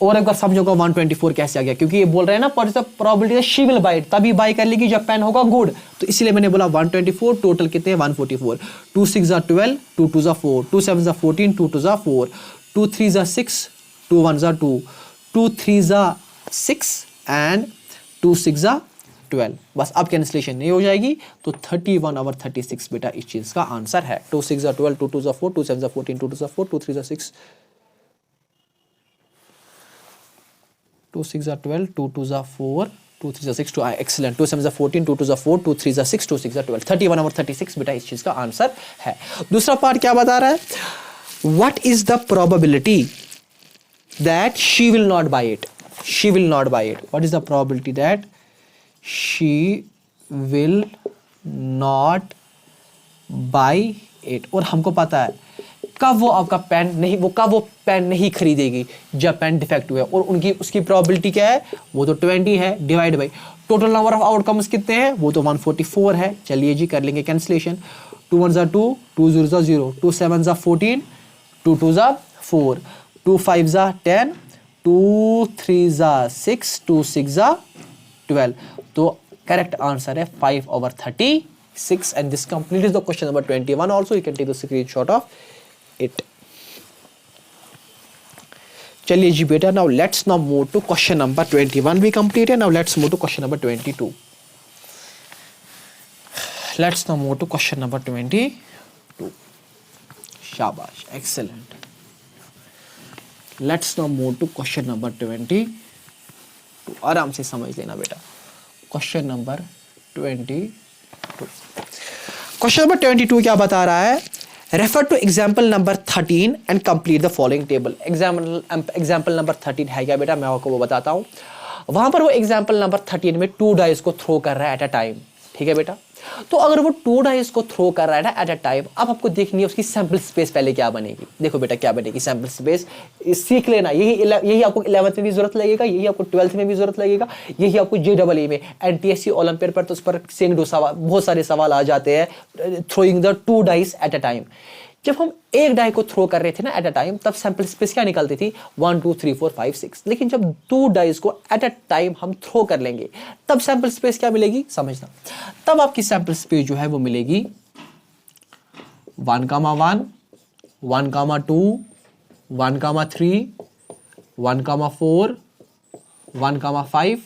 Speaker 1: और एक बार समझोगा 124 कैसे आ गया, क्योंकि ये बोल रहे हैं ना प्रोबेबिलिटी शी विल बाय, तभी बाय कर लेगी जब पेन होगा गुड, तो इसलिए मैंने बोला 124। टोटल कितने हैं, 144। 2 6 12, 2 2 4, 2 7 14, 2 2 4, 2 3 6, 2 1 2, 2 3 6 एंड 2 6 12। बस अब कैंसिलेशन नहीं हो जाएगी, तो 31 और 36 बेटा इस चीज का आंसर है। 2 6 12, 2 2 4, 2 7 14, 2 2 4, 2 3 6, 2 6 12, 2 2 4, 2 3 6, 2 एक्सीलेंट। 2 7 14, 2 2 4, 2 3 6, 2 6 12, 31 और 36 बेटा इस चीज का आंसर है। दूसरा पार्ट क्या बता रहा है, what is the probability that she will not buy it. She will not buy it, what is the probability that she will not buy it. और हमको पता है कब वो आपका पेन नहीं, वो कब वो पेन नहीं खरीदेगी, जब पेन डिफेक्टिव है। और उसकी प्रोबेबिलिटी क्या है, वो तो 20 है, divide by total number of outcomes कितने हैं, वो तो 144 है। चलिए जी कर लेंगे कैंसिलेशन। 2 1 2, 2 0 0, 2 7 14, 2 2 4, 2 5 10, 2 3 6, 2 6 12। तो करेक्ट आंसर है 5 over 36, and this completes the question number 21. Also you can take a screenshot of it. चलिए जी बेटा, now let's now move to question number 21 we completed. Now let's move to question number 22. Let's now move to question number 22. शाबाश, excellent. Let's now move to question number 22. आराम से समझ लेना बेटा। Question number 22। Question number 22 क्या बता रहा है, refer to example number 13 and complete the following table. Example number 13 है क्या बेटा, मैं आपको वो बताता हूँ। वहां पर वो एग्जाम्पल नंबर 13 में 2 डाइस को थ्रो कर रहा है एट अ टाइम। ठीक है बेटा, तो अगर वो 2 डाइस को थ्रो कर रहा है ना एट अ टाइम, अब आपको देखनी है उसकी सैंपल स्पेस पहले क्या बनेगी। देखो बेटा क्या बनेगी सैंपल स्पेस, सीख लेना, यही आपको 11th में भी जरूरत लगेगा, यही आपको 12th में भी जरूरत लगेगा, यही आपको JEE में NTSC ओलंपियड पर तो उस पर सेकंडों सवाल, बहुत सारे सवाल आ जाते हैं throwing the 2 dice at a time. जब हम एक डाई को थ्रो कर रहे थे ना एट अ टाइम, तब सैंपल स्पेस क्या निकलती थी 1 2 3 4 5 6। लेकिन जब 2 डाइस को एट अ टाइम हम थ्रो कर लेंगे तब सैंपल स्पेस क्या मिलेगी, समझना। तब आपकी सैंपल स्पेस जो है वो मिलेगी 1, 1, 1, 2, 1, 3, 1, 4, 1, 5,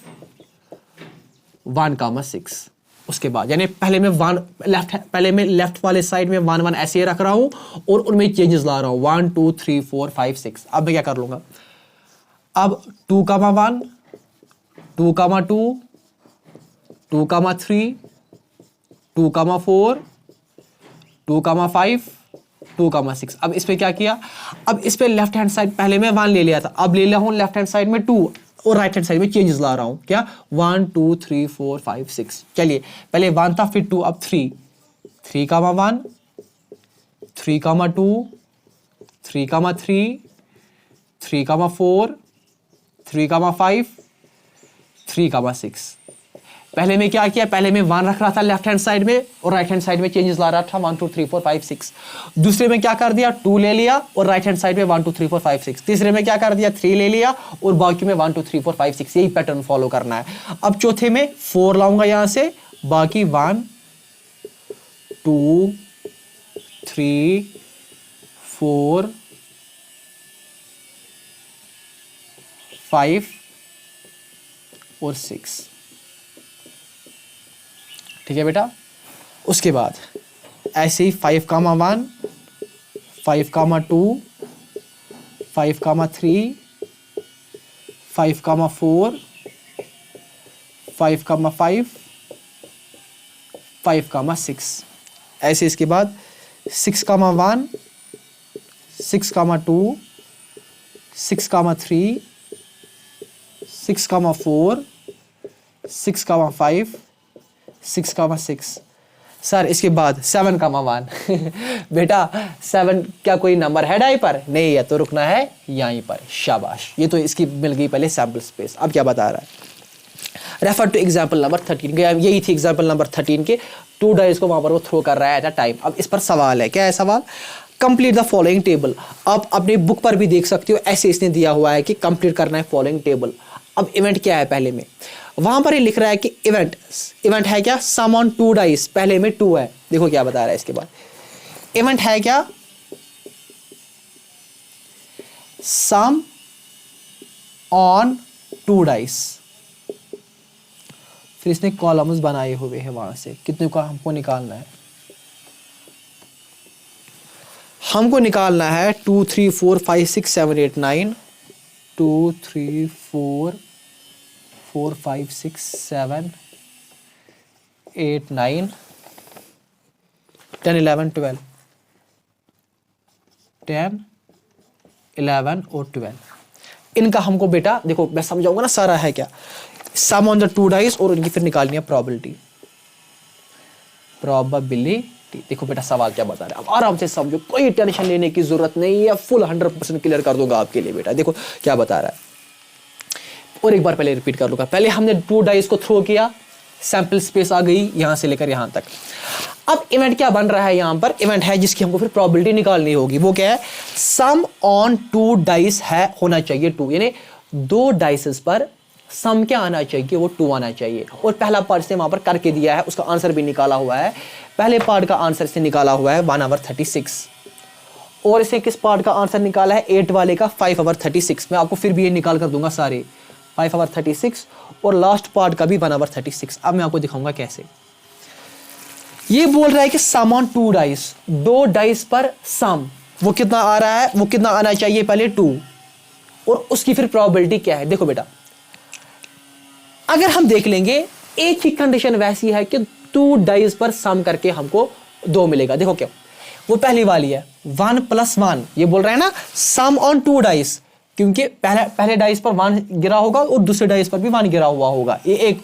Speaker 1: 1, 6। उसके बाद यानी पहले मैं लेफ्ट वाले साइड में 1 1 ऐसे रख रहा हूं और उनमें चेंजेस ला रहा हूं 1 2 3 4 5 6। अब मैं क्या कर लूंगा, अब 2, 1, 2, 2, 2, 3, 2, 4, 2, 5, 2, 6। अब इस पे क्या किया, अब इस पे लेफ्ट हैंड साइड पहले मैं 1 ले लिया था, अब ले लिया हूं लेफ्ट हैंड साइड में 2 और राइट हैंड साइड में चेंजेस ला रहा हूं, क्या 1 2 3 4 5 6। चलिए पहले 1 था फिर 2, अब 3, 3, 1, 3, 2, 3, 3, 3, 4, 3, 5, 3, 6। पहले में क्या किया, पहले में 1 रख रहा था लेफ्ट हैंड साइड में और राइट हैंड साइड में चेंजेस ला रहा था 1 2 3 4 5 6। दूसरे में क्या कर दिया, 2 ले लिया और राइट हैंड साइड में 1 2 3 4 5 6। तीसरे में क्या कर दिया, 3 ले लिया और बाकी में 1 2 3 4 5 6। यही पैटर्न फॉलो करना है। अब चौथे में 4 लाऊंगा यहां से, बाकी 1 2 3 4 5 और 6। ठीक है बेटा। उसके बाद ऐसे ही 5, 1, 5, 2, 5, 3, 5, 4, 5, 5, 5, 6। ऐसे इसके बाद 6, 1, 6, 2, 6, 3, 6, 4, 6, 5, 6, 6। सर इसके बाद 7, 1। बेटा 7 क्या कोई नंबर है डाई पर? नहीं है, तो रुकना है यहीं पर। शाबाश, ये तो इसकी मिल गई पहले सैंपल स्पेस। अब क्या बता रहा है, रेफर टू एग्जाम्पल नंबर 13। यही थी एग्जाम्पल नंबर 13 के 2 डाइस को वहां पर वो थ्रो कर रहा है एट अ टाइम। अब इस पर सवाल है, क्या है सवाल, कंप्लीट द फॉलोइंग टेबल। आप अपनी बुक पर भी देख सकते हो, ऐसे इसने दिया हुआ है कि कंप्लीट करना है फॉलोइंग टेबल। अब इवेंट क्या है, पहले में वहां पर ये लिख रहा है कि इवेंट है क्या, सम ऑन 2 डाइस। पहले में 2 है, देखो क्या बता रहा है इसके बाद, इवेंट है क्या, सम ऑन 2 डाइस। फिर इसने कॉलम्स बनाए हुए हैं, वहां से कितने को हमको निकालना है, हमको निकालना है 2 3 4 5 6 7 8 9, 2 3 4 5 6 7 8 9 10 11 12 10 11 और 12। इनका हमको बेटा देखो मैं समझाऊंगा ना सारा है क्या, सम ऑन द 2 डाइस और इनकी फिर निकालनी है प्रोबेबिलिटी। देखो बेटा सवाल क्या बता रहा है, अब आराम से समझो, कोई टेंशन लेने की जरूरत नहीं है, फुल 100% क्लियर कर दूंगा आपके लिए बेटा। देखो क्या बता रहा है, और एक बार पहले रिपीट कर लूंगा। पहले हमने 2 डाइस को थ्रो किया, सैंपल स्पेस आ गई यहां से लेकर यहां तक। अब इवेंट क्या बन रहा है, यहां पर इवेंट है जिसकी हमको फिर प्रोबेबिलिटी निकालनी होगी। वो क्या है, सम ऑन 2 डाइस है, होना चाहिए 2, यानी 2 डाइसेस पर सम क्या आना चाहिए, वो 2 आना चाहिए। और पहला पार्ट से वहां पर करके दिया है, उसका आंसर भी निकाला हुआ है। पहले पार्ट का आंसर से निकाला हुआ है 1/36, और इसे किस पार्ट का आंसर निकाला है, 8 वाले का 5/36। मैं आपको फिर भी ये निकाल कर दूंगा सारे, 5/36, और लास्ट पार्ट का भी 1/36। अब मैं आपको दिखाऊंगा कैसे। ये बोल रहा है कि सम ऑन 2 डाइस, 2 डाइस पर सम, वो कितना आ रहा है, वो कितना आना चाहिए, पहले 2, और उसकी फिर प्रोबेबिलिटी क्या है। देखो बेटा अगर हम देख लेंगे, एक ही कंडीशन वैसी है कि 2 डाइस पर सम करके हमको 2 मिलेगा। देखो क्या, वो पहली वाली है 1 + 1, ये बोल रहा है ना सम ऑन 2 डाइस, क्योंकि पहले डाइस पर 1 गिरा होगा और दूसरे डाइस पर भी 1 गिरा हुआ होगा। ये एक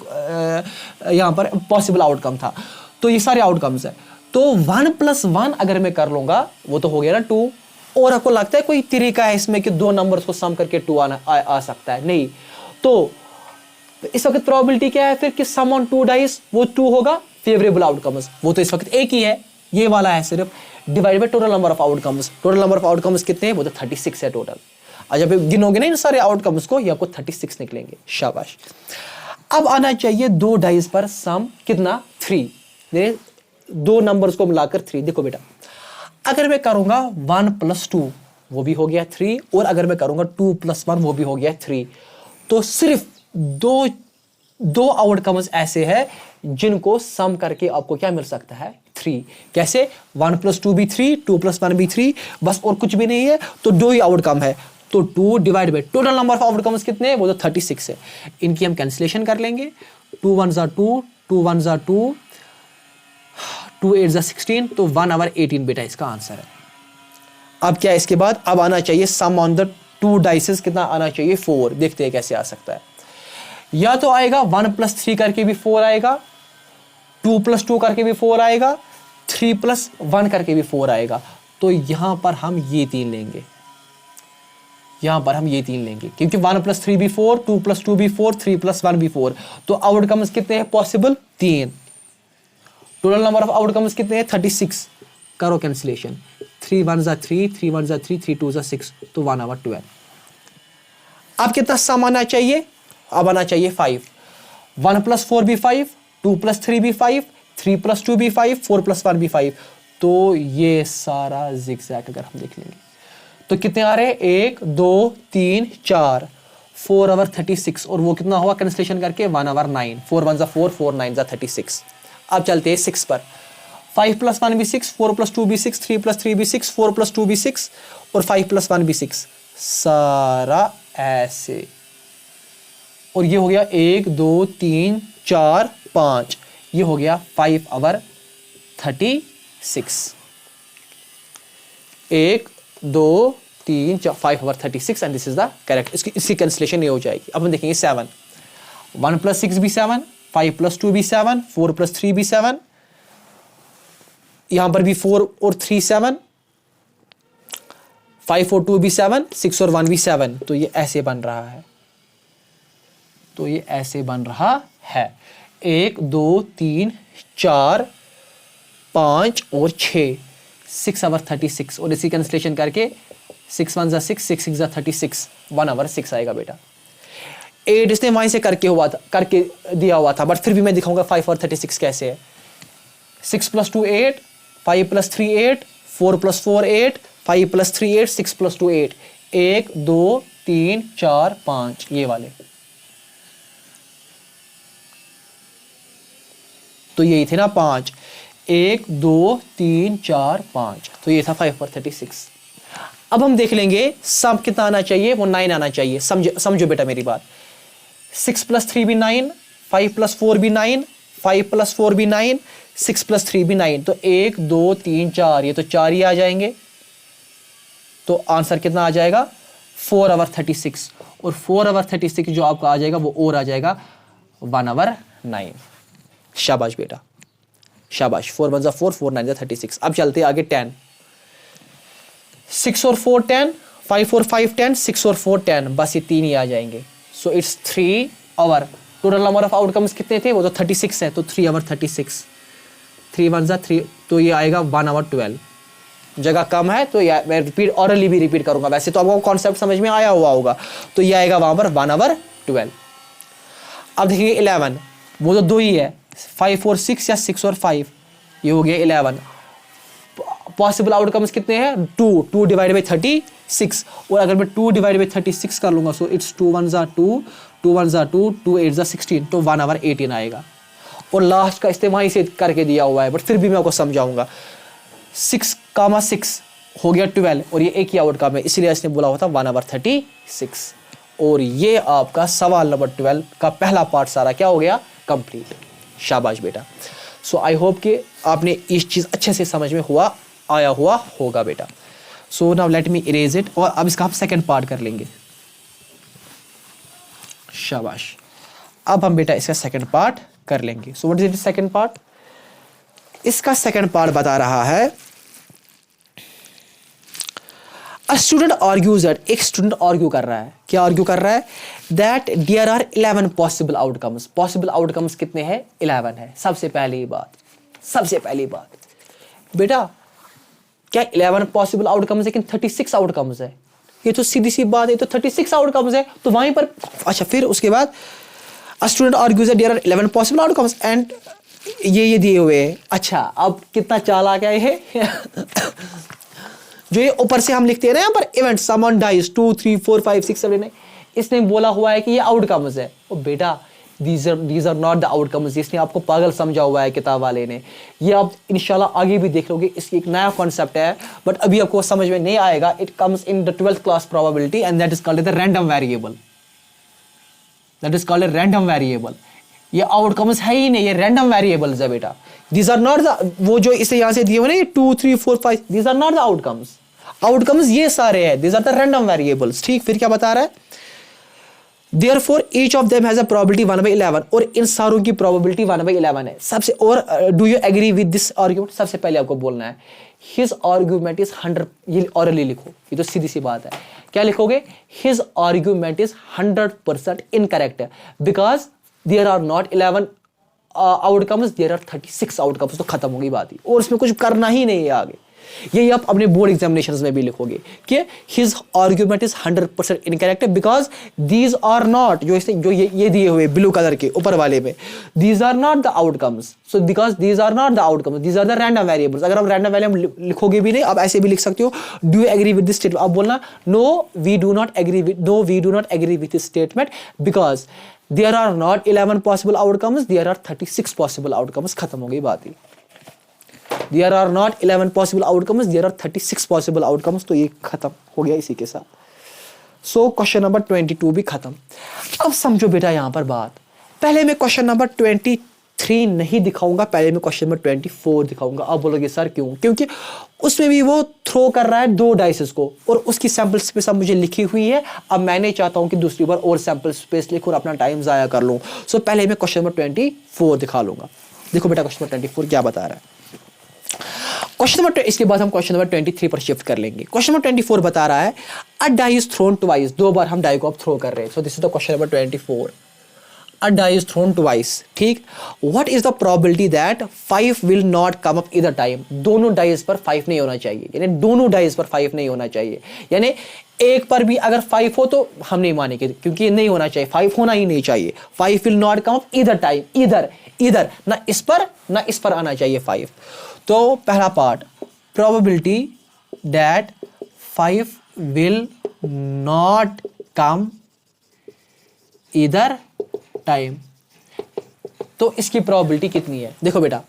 Speaker 1: यहां पर पॉसिबल आउटकम था। तो ये सारे आउटकम्स है। तो 1 + 1 अगर मैं कर लूंगा वो तो हो गया ना 2। और आपको लगता है कोई तरीका है इसमें कि दो नंबर्स को सम करके 2 आ सकता है? नहीं। तो इस वक्त प्रोबेबिलिटी क्या है फिर कि सम ऑन 2 डाइस वो 2 होगा, फेवरेबल आउटकम्स वो तो इस वक्त एक ही है, ये वाला है सिर्फ, divide by total number of outcomes. Total number of outcomes कितने हैं? वो तो 36 है टोटल। जब गिनोगे ना इन सारे आउटकम्स को, ये आपको 36 निकलेंगे। शाबाश। अब आना चाहिए 2 डाइस पर सम कितना? 3। दो नंबर्स को मिलाकर 3। देखो बेटा, अगर मैं करूंगा 1 + 2 वो भी हो गया 3, और अगर मैं करूंगा 2 + 1 वो भी हो गया 3। तो सिर्फ दो आउटकम्स ऐसे हैं जिनको सम करके आपको क्या मिल सकता है? 3। कैसे? 1 + 2 भी 3, 2 + 1 भी 3, बस और कुछ भी नहीं है, तो 2 ही आउटकम है। तो 2 divide by total number of outcomes कितने हैं? वो तो 36 है। इनकी हम कैंसिलेशन कर लेंगे। 2 1 ज़ा 2, 2 1 ज़ा 2, 2 8 ज़ा 16, तो 1 ओवर 18 बेटा इसका आंसर है। अब क्या है इसके बाद? अब आना चाहिए सम ऑन द 2 डाइसेस, कितना आना चाहिए? 4। देखते हैं कैसे आ सकता है। या तो आएगा 1 + 3 करके भी 4 आएगा, 2 + 2 करके भी 4 आएगा, 3 + 1 करके भी 4 आएगा। तो यहां पर हम ये 3 लेंगे, यहां पर हम ये 3 लेंगे, क्योंकि 1 + 3 भी 4, 2 + 2 भी 4, 3 + 1 भी 4। तो आउटकम्स कितने हैं possible? 3। Total number of outcomes कितने हैं? 36। करो कैंसिलेशन। 3 1 ज़ा 3, 3 1 ज़ा 3, 3 2 ज़ा 6, तो 1 ओवर 12। अब कितना सम आना चाहिए? अब आना चाहिए 5। 1 + 4 भी 5, 2 + 3 भी 5, 3 + 2 भी 5, 4 + 1 भी 5। तो ये सारा zigzag अगर हम देख लेंगे तो कितने आ रहे हैं? 1 2 3 4, 4 ओवर 36, और वो कितना हुआ कैंसिलेशन करके? 1 ओवर 9। 4 1 ज़ा 4, 4 9 ज़ा 36। अब चलते हैं 6 पर। 5 + 1 भी 6, 4 + 2 भी 6, 3 + 3 भी 6, 4 + 2 भी 6, और 5 + 1 भी 6। सारा ऐसे, और ये हो गया 1 2 3 4 5, ये हो गया 5 over 36। 1 2 3 4, 5 over 36, and this is the correct. इसकी कैंसिलेशन ये हो जाएगी। अब हम देखेंगे 7। 1 + 6 भी 7, 5 + 2 भी 7, 4 + 3 भी 7, यहां पर भी 4 और 3 7, 5 और 2 भी 7, 6 और 1 भी 7। तो ये ऐसे बन रहा है, तो ये ऐसे बन रहा है। 1 2 3 4 5 और 6, 6 ओवर 36, और इसी कैंसिलेशन करके 6 1 ज़ा 6, 6 6 ज़ा 36, 1 ओवर 6 आएगा बेटा। 8 इसने वहीं से करके दिया हुआ था, बट फिर भी मैं दिखाऊंगा 5 ओवर 36 कैसे है। 6 + 2 8, 5 + 3 8, 4 + 4 8, 5 + 3 8, 6 + 2 8, 1 2 3 4 5, ये वाले। तो यही थे ना 5, 1 2 3 4 5, तो ये था 5 ओवर 36। अब हम देख लेंगे सम कितना आना चाहिए? वो 9 आना चाहिए। समझो बेटा मेरी बात। 6 + 3 भी 9, 5 + 4 भी 9, 5 + 4 भी 9, 6 + 3 भी 9। तो 1 2 3 4, ये तो 4 ही आ जाएंगे। तो आंसर कितना आ जाएगा? 4 ओवर 36, और 4 ओवर 36 जो आपका आ जाएगा वो और आ जाएगा 1 ओवर 9। शाबाश बेटा, शाबाश। 4 1 ज़ा 4, 4 9 ज़ा 36। अब चलते आगे 10। 6 और 4 10, 5 और 5 10, 6 और 4 10, बस ये 3 ही आ जाएंगे। So it's 3 over, total number of outcomes कितने थे? वो तो 36 है, तो 3 ओवर 36। 3 1 ज़ा 3, तो ये आएगा 1 ओवर 12। जगह कम है तो मैं रिपीट ऑरली भी रिपीट करूंगा, वैसे तो आपको कॉन्सेप्ट समझ में आया हुआ होगा। तो ये आएगा वहां पर 1 ओवर 12। अब देखिए 11, वो तो 2 ही है, 5 और 6 या 6 और 5, ये हो गया 11। पॉसिबल आउटकम्स कितने हैं? 2 डिवाइड बाई 36, और अगर मैं 2 डिवाइड बाई 36 कर लूंगा, सो इट्स 2 1 ज़ा 2, 2 1 ज़ा 2, 2 8 ज़ा 16, तो 1 ओवर 18 आएगा। और लास्ट का इस्तेमाल वहीं से करके दिया हुआ है, बट फिर भी मैं आपको समझाऊंगा। 6 कामा 6 हो गया 12, और ये एक ही आउटकम है, इसलिए इसने बोला हुआ था 1 ओवर 36। और ये आपका सवाल नंबर 12 का पहला पार्ट सारा क्या हो गया? कंप्लीट। शाबाश बेटा। सो आई होप कि आपने इस चीज़ अच्छे से समझ में आया हुआ होगा बेटा। So now let me erase it, और अब इसका हम सेकंड पार्ट कर लेंगे। शाबाश। अब हम बेटा इसका सेकंड पार्ट कर लेंगे। So what is it second part? इसका सेकंड पार्ट बता रहा है, अ स्टूडेंट आर्ग्यूज दैट, एक स्टूडेंट आर्ग्यू कर रहा है, क्या आर्ग्यू कर रहा है, that there are 11 possible outcomes. Possible outcomes कितने हैं, 11 है। सबसे पहली बात बेटा, क्या 11 पॉसिबल आउटकम्स है, लेकिन 36 आउटकम्स है, ये तो सीधी सी बात है, तो 36 आउटकम्स है, तो वहीं पर अच्छा। फिर उसके बाद a student argues that there are 11 possible outcomes and ये दिए हुए हैं। अच्छा, अब कितना चालाक है ये जो ये ऊपर से हम लिखते हैं ना यहाँ पर इवेंट, समवन डाइज 2 3 4 5 6 7 8, इसने बोला हुआ है कि ये आउटकम्स है। ओ बेटा, these are not the outcomes. इसने आपको पागल समझा हुआ है किताब वाले ने। ये आप इंशाल्लाह आगे भी देख लोगे, इसकी एक नया कॉन्सेप्ट है, बट अभी आपको समझ में नहीं आएगा। It comes in the 12th class probability and that is called the random variable. That is called random variable. ये आउटकम्स है ही नहीं, ये रैंडम वेरिएबल्स है बेटा। दीज आर नॉट द, वो जो इसे यहां से दिए हुए ना, ये 2 3 4 5, these are not the outcomes. Outcomes ये सारे हैं, these are the random variables. ठीक, फिर क्या बता रहा है, Therefore each of them has a probability 1/11, और इन सारों की probability 1/11 है। सबसे, और do you agree with this argument? सबसे पहले आपको बोलना है his argument is 100, ये orally लिखो, ये तो सीधी सी बात है। क्या लिखोगे, his argument is 100% incorrect because there are not 11 outcomes, there are 36 outcomes। तो खत्म होगी बात ही, और इसमें कुछ करना ही नहीं है आगे। यही आप अपने बोर्ड एग्जामिनेशंस में भी लिखोगे कि his argument is 100% incorrect because these are not, जो इसने जो ये दिए हुए ब्लू कलर के ऊपर वाले में, these are not the outcomes. So because these are not the outcomes, these are the random variables. अगर आप रैंडम वेरिएबल लिखोगे भी नहीं, आप ऐसे भी लिख सकते हो, do you agree with this statement. आप बोलना no we do not agree with this statement because there are not 11 possible outcomes, there are 36 possible outcomes. खत्म हो गई बात ही। There are not 11 possible outcomes, there are 36 possible outcomes। तो ये खत्म हो गया इसी के साथ। सो क्वेश्चन नंबर 22 भी खत्म। अब समझो बेटा यहाँ पर बात, पहले मैं क्वेश्चन नंबर 23 नहीं दिखाऊंगा, पहले मैं क्वेश्चन नंबर 24 दिखाऊंगा। आप बोलोगे सर क्यों, क्योंकि उसमें भी वो थ्रो कर रहा है 2 डाइसेस को, और उसकी सैंपल स्पेस अब मुझे लिखी हुई है। अब मैं नहीं चाहता हूं कि दूसरी बार और सैंपल स्पेस लिखूं और अपना टाइम जाया कर लूं। सो पहले मैं क्वेश्चन नंबर 24 दिखा लूंगा। देखो बेटा क्वेश्चन नंबर 24 क्या बता रहा है। क्वेश्चन नंबर, इसके बाद हम क्वेश्चन नंबर 23 पर शिफ्ट कर लेंगे। क्वेश्चन नंबर 24 बता रहा है, a die is thrown twice. 2 बार हम डाई को अब थ्रो कर रहे हैं। So this is the question number 24। A die is thrown twice. ठीक, what is the probability that 5 will not come up either time. दोनों डाइस पर 5 नहीं होना चाहिए, यानी दोनों डाइस पर 5 नहीं होना चाहिए, यानी एक पर भी अगर 5 हो तो हम नहीं मानेंगे, क्योंकि ये नहीं होना चाहिए, 5 होना ही नहीं चाहिए। 5 will not come up either time, इधर ना इस पर आना चाहिए 5। तो पहला part, probability that 5 will not come either time, तो इसकी प्रोबेबिलिटी कितनी है। देखो बेटा,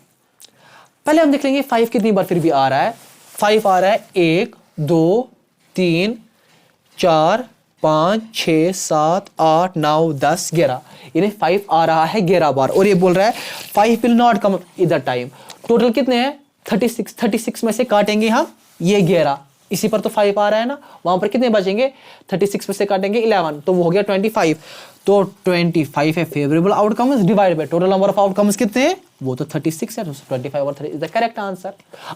Speaker 1: पहले हम देख लेंगे 5 कितनी बार फिर भी आ रहा है। 5 आ रहा है 1 2 3 4 5 6 7 8 9 10 11, यानी 5 आ रहा है 11 बार, और ये बोल रहा है 5 विल नॉट कम इधर टाइम। टोटल कितने हैं, 36 में से काटेंगे हम ये 11, इसी पर तो 5 आ रहा है ना, वहां पर कितने बचेंगे, 36 में से काटेंगे 11, तो वो हो गया 25। तो 25 है favourable outcomes divide by total number of outcomes कितने हैं, वो तो 36 है। तो 25 और 30 इज द करेक्ट आंसर।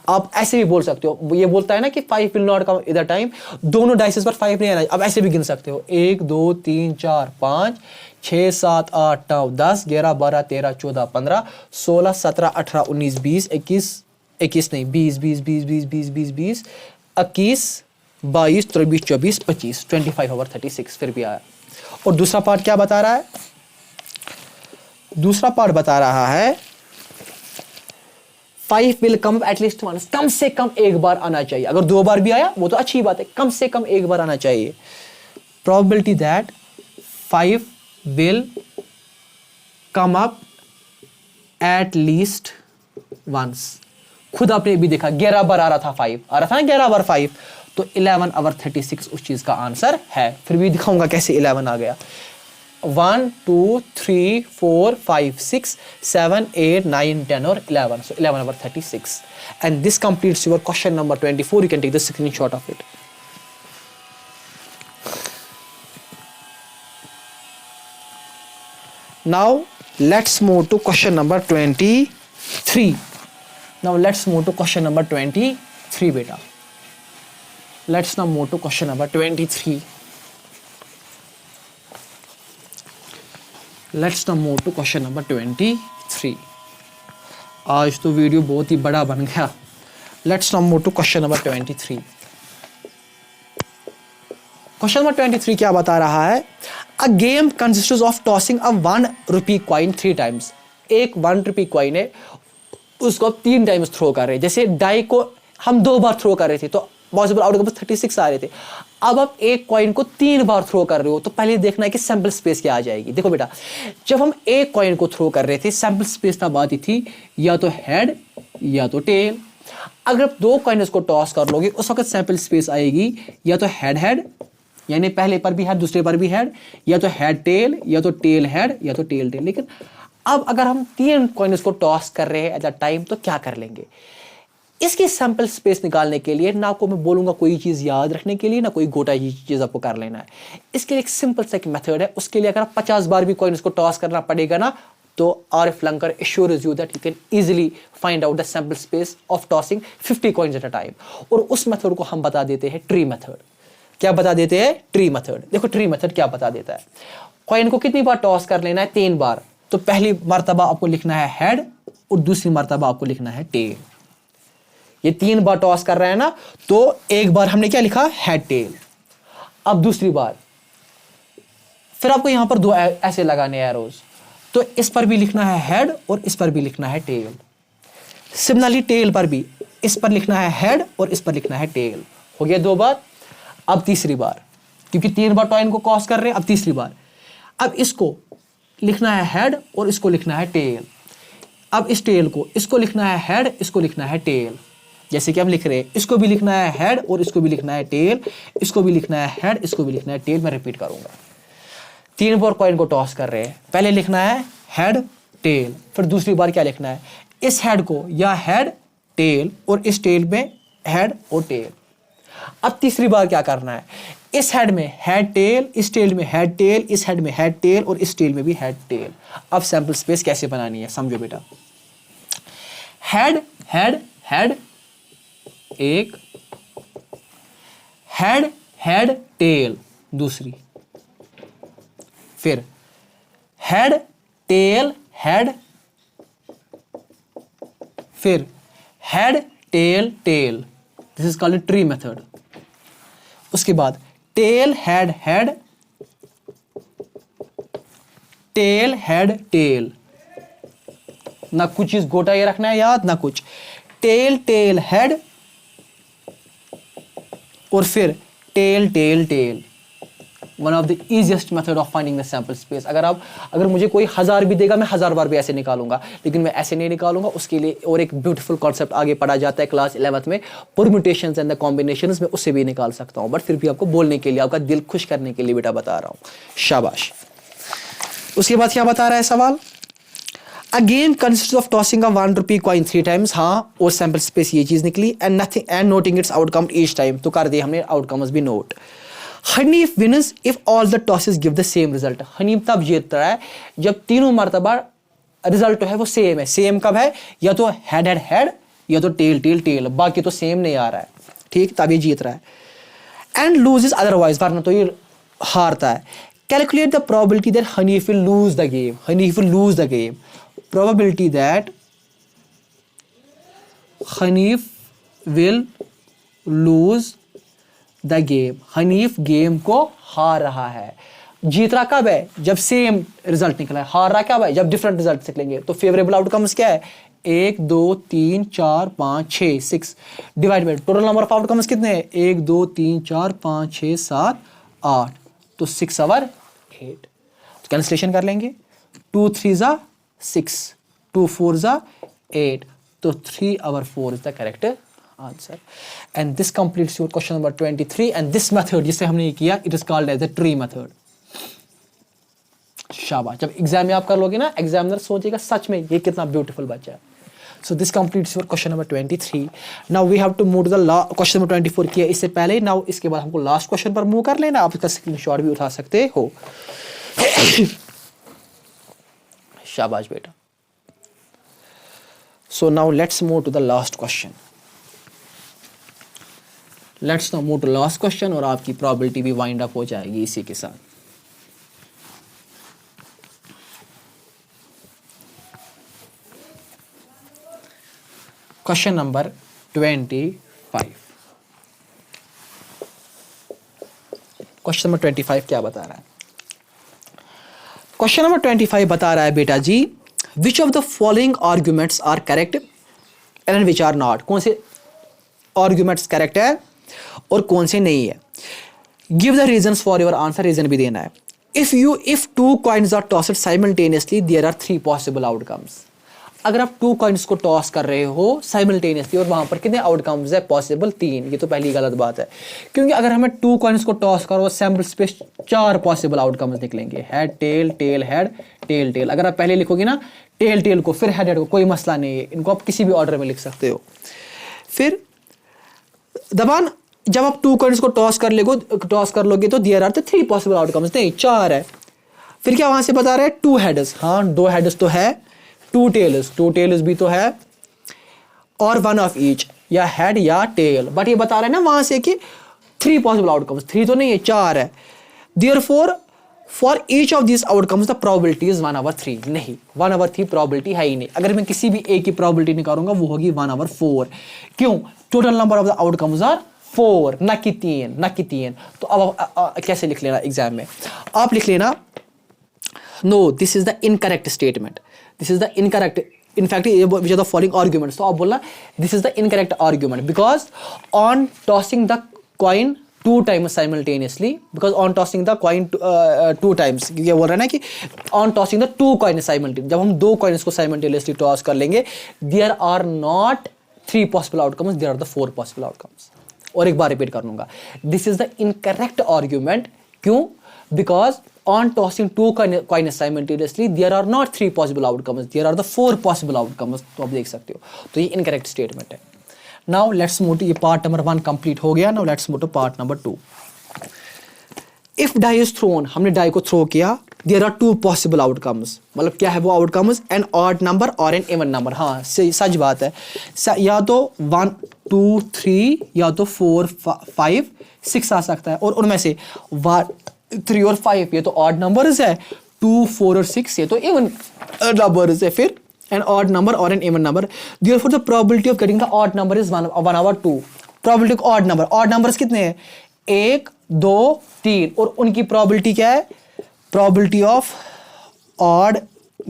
Speaker 1: आप ऐसे भी बोल सकते हो, ये बोलता है ना कि 5 विल नॉट कम इधर टाइम, दोनों डाइसेस पर 5 नहीं आना। अब ऐसे भी गिन सकते हो, 1 2 3 4 5 6 7 8 9 10 11 12 13 14 15 16 17 18 19 20 21 नहीं 20 20 20 20 20 20 20 21 22 23 24 25, 25 ओवर 36 फिर भी आया। और दूसरा पार्ट क्या बता रहा है, दूसरा पार्ट बता रहा है 5 विल कम एटलीस्ट वंस, कम से कम एक बार आना चाहिए। अगर 2 बार भी आया वो तो अच्छी बात है, कम से कम एक बार आना चाहिए। Probability that 5 will come up at least once, खुद आपने भी देखा 11 बार आ रहा था 5, आ रहा था ना 11 बार 5, तो 11 ओवर 36 उस चीज का आंसर है। फिर भी दिखाऊंगा कैसे 11 आ गया। 1 2 3 4 5 6 7 8 9 10 और 11, so 11 over 36, and this completes your question number 24. You can take the screenshot of it. Now let's move to question number 23. Now let's move to question number 23 बेटा। Let's now move to question number 23। Let's now move to question number 23। आज तो video बहुत ही बड़ा बन गया। Let's now move to question number 23। Question number 23 क्या बता रहा है? A game consists of tossing a 1 rupee coin 3 times. एक 1 रुपी कॉइन है, उसको आप 3 टाइम्स थ्रो कर रहे हैं। जैसे डाई को हम 2 बार थ्रो कर रहे थे तो पॉसिबल आउटकम 36 आ रहे थे। अब आप एक कॉइन को 3 बार थ्रो कर रहे हो तो पहले देखना है कि सैंपल स्पेस क्या आ जाएगी। देखो बेटा, जब हम एक कॉइन को थ्रो कर रहे थे सैंपल स्पेस तब आती थी या तो हेड या तो टेल। अगर आप 2 कॉइन्स को टॉस कर लोगे उस वक्त सैंपल स्पेस आएगी या तो हेड हेड, यानी पहले पर भी हेड दूसरे पर भी हेड, या तो हेड टेल या तो टेल हेड या तो टेल टेल। लेकिन अब अगर हम 3 कॉइन्स को टॉस कर रहे हैं एट द टाइम तो क्या कर लेंगे? इसकी सैंपल स्पेस निकालने के लिए ना को मैं बोलूंगा कोई चीज याद रखने के लिए, ना कोई गोटा चीज आपको कर लेना है। इसके लिए एक सिंपल सा एक मेथड है। उसके लिए अगर आप 50 बार भी कॉइन्स को टॉस करना पड़ेगा ना तो RF Lunker assures you that you can easily find out the sample space of tossing 50 coins at a time। और उस मेथड को हम बता देते हैं ट्री मेथड। क्या बता देते हैं? Tree method. देखो ट्री मेथड क्या बता देता है। कॉइन को कितनी बार टॉस कर लेना है? 3 बार। तो पहली मर्तबा आपको लिखना है हेड और दूसरी मर्तबा आपको लिखना है टेल। ये 3 बार टॉस कर रहा है ना, तो एक बार हमने क्या लिखा? Head tail. अब दूसरी बार फिर आपको यहां पर 2 ऐसे लगाने एरोज, तो इस पर भी लिखना है हेड और इस पर भी लिखना है टेल। सिमिलरली टेल पर भी इस पर लिखना है हेड और इस पर लिखना है टेल। हो गया 2 बार। अब तीसरी बार, क्योंकि 3 बार टॉइन को क्रॉस कर रहे हैं, अब तीसरी बार अब इसको लिखना है हेड और इसको लिखना है टेल। अब इस टेल को इसको लिखना है हेड, इसको लिखना है टेल। जैसे कि हम लिख रहे हैं, इसको भी लिखना है हेड और इसको भी लिखना है टेल, इसको भी लिखना है हेड, इसको भी लिखना है टेल। मैं रिपीट करूंगा। 3 बार कॉइन को टॉस कर रहे हैं, पहले लिखना है हेड टेल, फिर दूसरी बार क्या लिखना है? इस हेड को या हेड टेल और इस टेल में हेड और टेल। अब तीसरी बार क्या करना है? इस हेड में हेड टेल, इस टेल में हेड टेल, इस हेड में हेड टेल और इस टेल में भी हेड टेल। अब सैंपल स्पेस कैसे बनानी है समझो बेटा। हेड हेड हेड एक, हेड हेड टेल दूसरी, फिर हेड टेल हेड, फिर head tail tail. This is called tree method. उसके बाद tail head head, tail head tail. ना कुछ चीज गोटा ये रखना है याद, ना कुछ। टेल टेल हेड और फिर tail tail tail. One of the easiest method of finding the sample space. अगर मुझे कोई 1000 भी देगा मैं 1000 बार भी ऐसे निकालूंगा, लेकिन मैं ऐसे नहीं निकालूंगा। उसके लिए और एक ब्यूटीफुल कॉन्सेप्ट आगे पढ़ा जाता है क्लास 11th में, परम्यूटेशंस एंड द कॉम्बिनेशंस में, उससे भी निकाल सकता हूं। बट फिर भी आपको बोलने के लिए, आपका दिल खुश करने के लिए बेटा बता रहा हूं। शाबाश। उसके बाद क्या बता रहा है सवाल? A game consists of tossing a 1 rupee coin 3 times। हाँ, और सैंपल स्पेस ये चीज निकली। And nothing and noting it's outcome each time. तो कर दिए हमने आउटकम्स भी note. Hanif wins if all the tosses give the same result. Hanif तब जीतता है जब तीनों मर्तबा रिजल्ट है वो सेम है। सेम कब है? या तो हेड हेड हेड या तो टेल टेल टेल, बाकी तो सेम नहीं आ रहा है। ठीक, तब ये जीत रहा है। एंड लूजेस अदरवाइज, वरना तो ये हारता है। Calculate the probability that Hanif will lose the game. Hanif will lose the game. Probability that Hanif will lose the game। Hanif game को हार रहा है। जीत रहा कब है? जब सेम रिजल्ट निकला है। हार रहा कब है? जब डिफरेंट रिजल्ट निकलेंगे। तो फेवरेबल आउटकम्स क्या है? 1 2 3 4 5 6 6 divide by total number of outcomes कितने हैं? 1 2 3 4 5 6 7 8। तो 6 और 8। तो कैंसिलेशन कर लेंगे। 2 3 जा 6, 2 4 जा 8। तो 3 और 4 is the correct answer। And this completes your question number 23। And this method जिसे हमने किया, it is called as a tree method। शाबाश। जब एग्जाम में आप कर लोगे ना, एग्जामिनर सोचेगा सच में ये कितना ब्यूटीफुल बच्चा है। So this completes your question number 23। Now we have to move to the question number 24 किया इससे पहले। Now इसके बाद हमको लास्ट क्वेश्चन पर मूव कर लेना। आप इसका स्क्रीनशॉट भी उठा सकते हो। शाबाश बेटा। So now let's move to the last question. Let's now move to last question और आपकी probability भी wind up हो जाएगी इसी के साथ. Question number 25. Question number 25 क्या बता रहा है? Question number 25 बता रहा है बेटा जी, which of the following arguments are correct and which are not? कौन से arguments correct है और कौन से नहीं है? Give the reasons for your answer. reason भी देना है. If two coins are tossed simultaneously, there are 3 possible outcomes. अगर आप 2 कॉइन्स को टॉस कर रहे हो साइमल्टेनियसली और वहां पर कितने आउटकम्स है? पॉसिबल 3. ये तो पहली गलत बात है, क्योंकि अगर हमें 2 कॉइन्स को टॉस करो सैम्पल स्पेस 4 पॉसिबल आउटकम्स निकलेंगे. Head tail, tail head, tail tail. अगर आप पहले लिखोगे ना टेल टेल को फिर हेड हेड को, कोई मसला नहीं है, इनको आप किसी भी ऑर्डर में लिख सकते हो. फिर दबान जब आप 2 कॉइन्स को टॉस कर लोगे तो there are the 3 possible outcomes. नहीं 4 है. फिर क्या वहां से बता रहा है? 2 हेडर्स. हाँ 2 हेडर्स तो है. 2 टेल्स भी तो है, और 1 ऑफ ईच, या हेड या टेल. बट ये बता रहे हैं ना वहां से कि 3 पॉसिबल आउटकम्स. 3 तो नहीं है, 4 है. Therefore for each of this outcomes the probability is 1/3. नहीं 1/3 प्रोबेबिलिटी है ही नहीं. अगर मैं किसी भी एक की प्रोबेबिलिटी निकालूंगा वो होगी 1/4. क्यों? Total number of the outcomes are 4, ना कि 3. तो अब कैसे लिख लेना एग्जाम में? आप लिख लेना no this is the incorrect statement. This is the incorrect. In fact, which are the following arguments? तो आप बोलना this is the incorrect argument because on tossing the coin 2 times simultaneously. Because on tossing the coin 2 times, ये बोल रहा है ना कि on tossing the 2 coins simultaneously. जब हम 2 coins को simultaneously toss कर लेंगे, there are not 3 possible outcomes. There are the 4 possible outcomes. और एक बार रिपीट कर लूँगा. This is the incorrect argument. क्यों? Because on tossing 2 coins simultaneously, there are not 3 possible outcomes. There are the 4 possible outcomes. तो आप देख सकते हो. तो ये incorrect statement है. Now let's move to ये part number 1 complete हो गया. Now let's move to part number 2. If die is thrown, हमने die को throw किया, there are 2 possible outcomes. मतलब क्या है वो outcomes? An odd number or an even number. हाँ सच बात है. या तो 1 2 3 या तो 4 5 6 आ सकता है, और उनमें से 3 और 5 ये तो odd numbers है, 2 4 और 6 ये तो even numbers है. फिर an odd number or an even number. Therefore the probability of getting the odd number is 1/2. Probability of odd numbers कितने हैं? 1 2 3. और उनकी probability क्या है? Probability of odd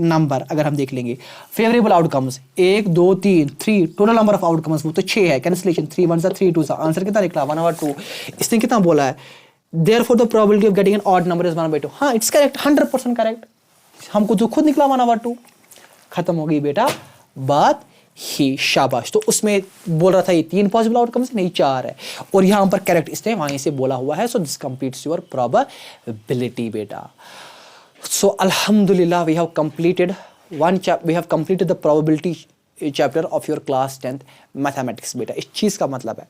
Speaker 1: number अगर हम देख लेंगे. Favorable outcomes 1 2 3 3. Total number of outcomes वो तो 6 है. Cancellation 3 1 3 2. आंसर कितना निकला? 1/2. इसने कितना बोला है? Therefore the probability of getting an odd number is 1/2. हाँ it's correct, 100% correct. हमको जो खुद निकला 1/2. खत्म हो गई बेटा बात ही. शाबाश. तो उसमें बोल रहा था ये 3 पॉसिबल आउटकम्स, नहीं 4 है, और यहाँ पर करेक्ट इसने वहीं से बोला हुआ है. So this completes your probability बेटा. सो अल्हम्दुलिल्लाह we have completed the probability chapter of your class 10th mathematics बेटा. इस चीज़ का मतलब है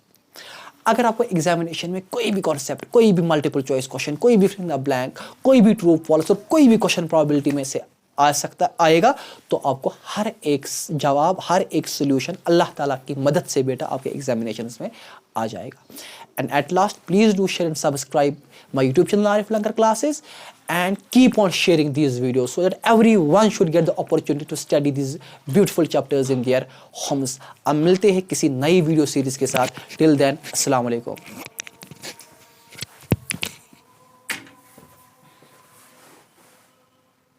Speaker 1: अगर आपको एग्जामिनेशन में कोई भी कॉन्सेप्ट, कोई भी मल्टीपल चॉइस क्वेश्चन, कोई भी फिल इन द ब्लैंक, कोई भी ट्रू फॉल्स और कोई भी क्वेश्चन प्रोबेबिलिटी में से आएगा, तो आपको हर एक जवाब, हर एक सोल्यूशन अल्लाह ताला की मदद से बेटा आपके एग्जामिनेशंस में आ जाएगा. And at last please do share and subscribe my YouTube channel Arif langar classes and keep on sharing these videos so that everyone should get the opportunity to study these beautiful chapters in their homes. अब मिलते हैं किसी नई video series के साथ. Till then, अस्सलाम वालेकुम.